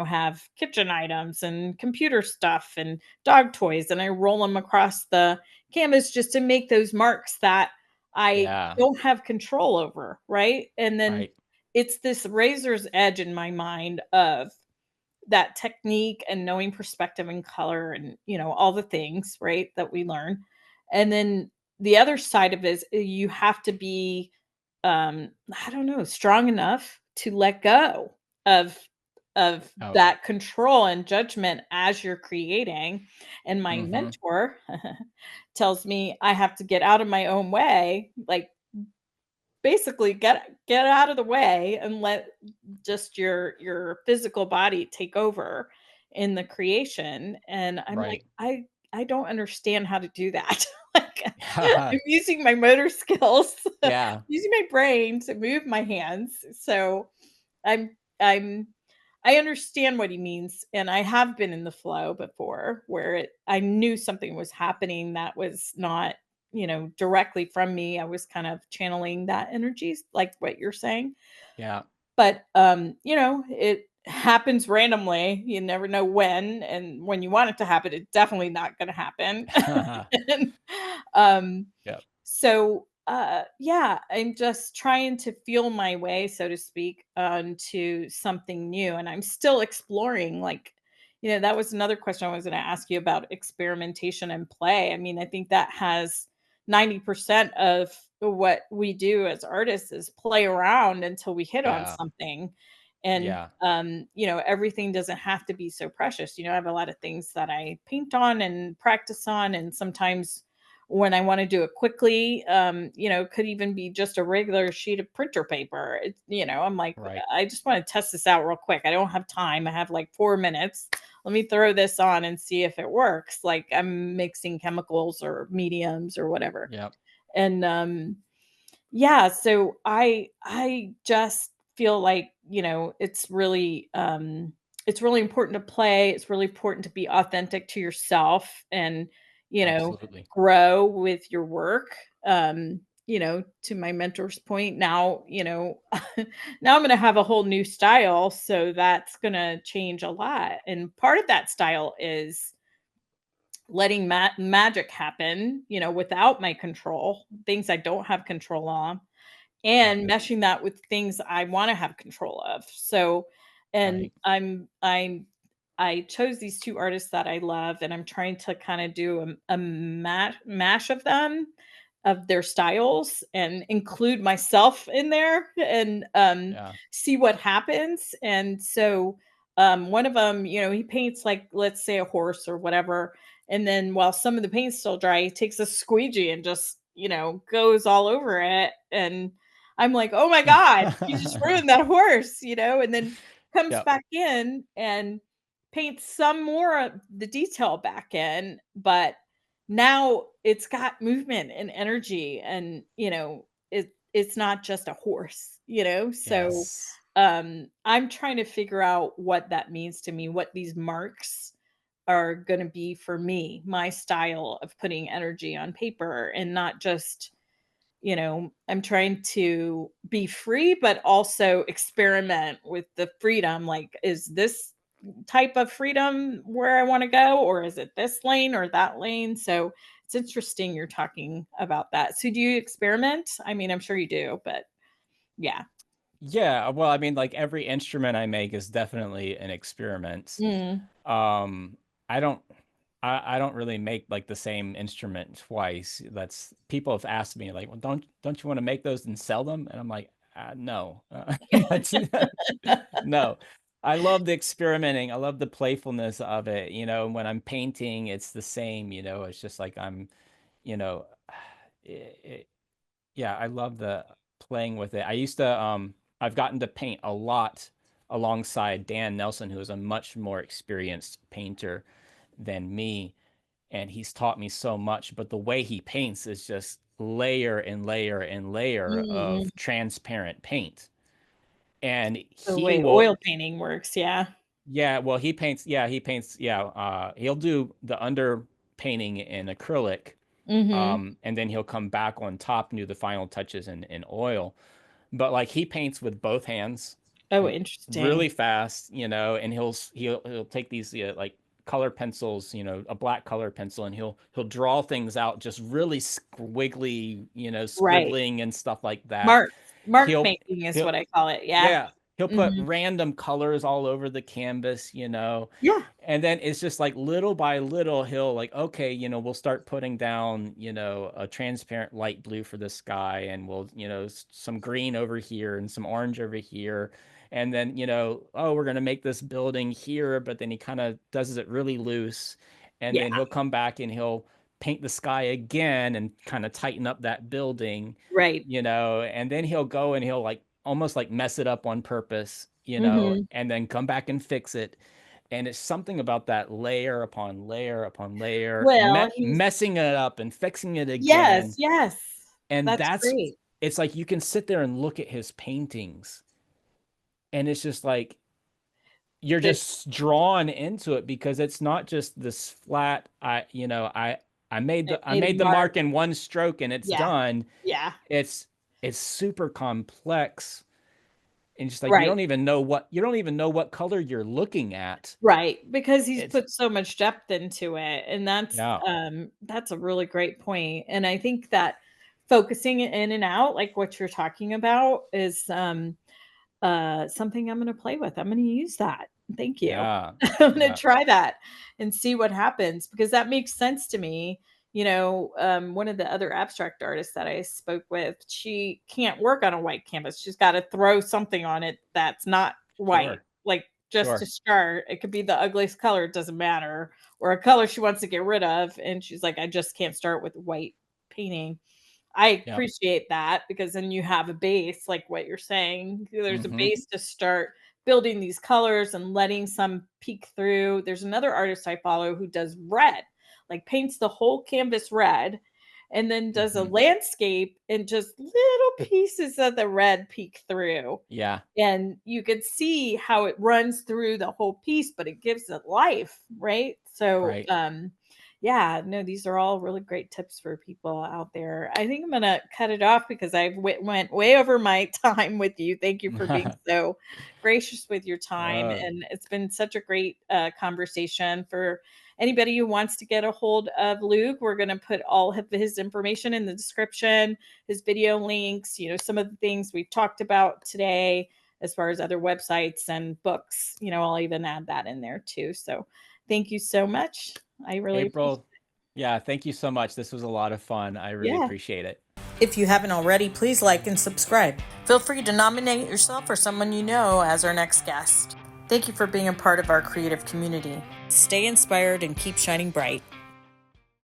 have kitchen items and computer stuff and dog toys, and I roll them across the canvas just to make those marks that I Yeah. don't have control over, right? And then Right. it's this razor's edge in my mind of that technique and knowing perspective and color and, all the things, right, that we learn. And then the other side of it is you have to be I don't know, strong enough to let go of Oh. that control and judgment as you're creating. And my Mhm. mentor tells me I have to get out of my own way, like basically get out of the way and let just your physical body take over in the creation. And I'm like, Right. I don't understand how to do that. Like I'm using my motor skills, Yeah. using my brain to move my hands. So I'm I understand what he means, and I have been in the flow before where I knew something was happening that was not, directly from me. I was kind of channeling that energies like what you're saying. Yeah. But it happens randomly. You never know when, and when you want it to happen, it's definitely not going to happen. And, um Yep. so, yeah, I'm just trying to feel my way, so to speak, onto something new. And I'm still exploring. Like, that was another question I was going to ask you about experimentation and play. I mean, I think that has 90% of what we do as artists is play around until we hit on Yeah. something. And, Yeah. everything doesn't have to be so precious. I have a lot of things that I paint on and practice on. And sometimes when I want to do it quickly, it could even be just a regular sheet of printer paper. I'm like, Right. I just want to test this out real quick. I don't have time. I have like 4 minutes. Let me throw this on and see if it works. Like I'm mixing chemicals or mediums or whatever. Yep. And yeah, so I just feel like, it's really important to play. It's really important to be authentic to yourself and, Absolutely. grow with your work. To my mentor's point, now, now I'm going to have a whole new style, so that's going to change a lot. And part of that style is letting magic happen, without my control, things I don't have control on, Right. and meshing that with things I wanna have control of. So, and Right. I chose these 2 artists that I love, and I'm trying to kinda do a mash of them, of their styles, and include myself in there, and, Yeah. see what happens. And so, one of them, he paints, like, let's say, a horse or whatever, and then while some of the paint's still dry, he takes a squeegee and just, goes all over it. And I'm like, "Oh my god, you just ruined that horse," and then comes Yep. back in and paints some more of the detail back in, but now it's got movement and energy, and, it's not just a horse. So, Yes. I'm trying to figure out what that means to me, what these marks are gonna be for me, my style of putting energy on paper, and not just, I'm trying to be free, but also experiment with the freedom. Like, is this type of freedom where I want to go, or is it this lane or that lane? So it's interesting you're talking about that. So do you experiment? I mean, I'm sure you do, but yeah. Yeah. Well, I mean, like every instrument I make is definitely an experiment. Mm. Um, I don't I don't really make like the same instrument twice. That's people have asked me like, well, don't you want to make those and sell them? And I'm like, no, that's no. I love the experimenting. I love the playfulness of it. When I'm painting, it's the same. It's just like you know, it, yeah, I love the playing with it. I've gotten to paint a lot alongside Dan Nelson, who is a much more experienced painter than me. And he's taught me so much, but the way he paints is just layer and layer and layer Mm, of transparent paint. And the he way will, oil painting works. Yeah. yeah, well, he'll do the under painting in acrylic, Mm-hmm. and then he'll come back on top and do the final touches in oil. But like he paints with both hands Oh, interesting. really fast, and he'll take these like color pencils, a black color pencil, and he'll draw things out just really squiggly, Right. scribbling and stuff like that. Mark He'll making is he'll what I call it. Yeah. Yeah, he'll put Mm-hmm. random colors all over the canvas, Yeah. and then it's just like little by little, he'll like, okay, we'll start putting down, a transparent light blue for the sky, and we'll, some green over here and some orange over here. And then, oh, we're going to make this building here, but then he kind of does it really loose. And Yeah. then he'll come back and he'll paint the sky again and kind of tighten up that building, Right. and then he'll go and he'll like almost like mess it up on purpose, Mm-hmm. and then come back and fix it. And it's something about that layer upon layer upon layer, Well, he's messing it up and fixing it yes, again. yes. And That's great. it's like you can sit there and look at his paintings, and it's just like you're The just drawn into it, because it's not just this flat, I made it I made a made the mark. mark in one stroke and it's Yeah. done. Yeah. It's super complex, and just like you Right. don't even know what color you're looking at. Right. Because he's It's put so much depth into it. And Yeah, that's a really great point. And I think that focusing it in and out, like what you're talking about, is something I'm gonna play with. I'm gonna use that. Thank you. yeah, I'm gonna yeah, try that and see what happens because that makes sense to me. One of the other abstract artists that I spoke with, she can't work on a white canvas. She's got to throw something on it that's not white, sure, like just to sure. start. It could be the ugliest color, it doesn't matter, or a color she wants to get rid of. And she's like, I just can't start with white painting. I Yeah. appreciate that because then you have a base, like what you're saying. There's a Mm-hmm. base to start building these colors and letting some peek through. There's another artist I follow who does red, like paints the whole canvas red and then does a Mm-hmm. landscape and just little pieces of the red peek through. Yeah, And you could see how it runs through the whole piece, but it gives it life, right? So, right. yeah, no, these are all really great tips for people out there. I think I'm gonna cut it off because I went way over my time with you. Thank you for being so gracious with your time, Uh, and it's been such a great conversation. For anybody who wants to get a hold of Luke, we're gonna put all of his information in the description, his video links, some of the things we've talked about today, as far as other websites and books. I'll even add that in there too. So thank you so much. I really appreciate April, yeah, thank you so much. This was a lot of fun. I it. really Yeah. appreciate it. If you haven't already, please like and subscribe. Feel free to nominate yourself or someone you know as our next guest. Thank you for being a part of our creative community. Stay inspired and keep shining bright.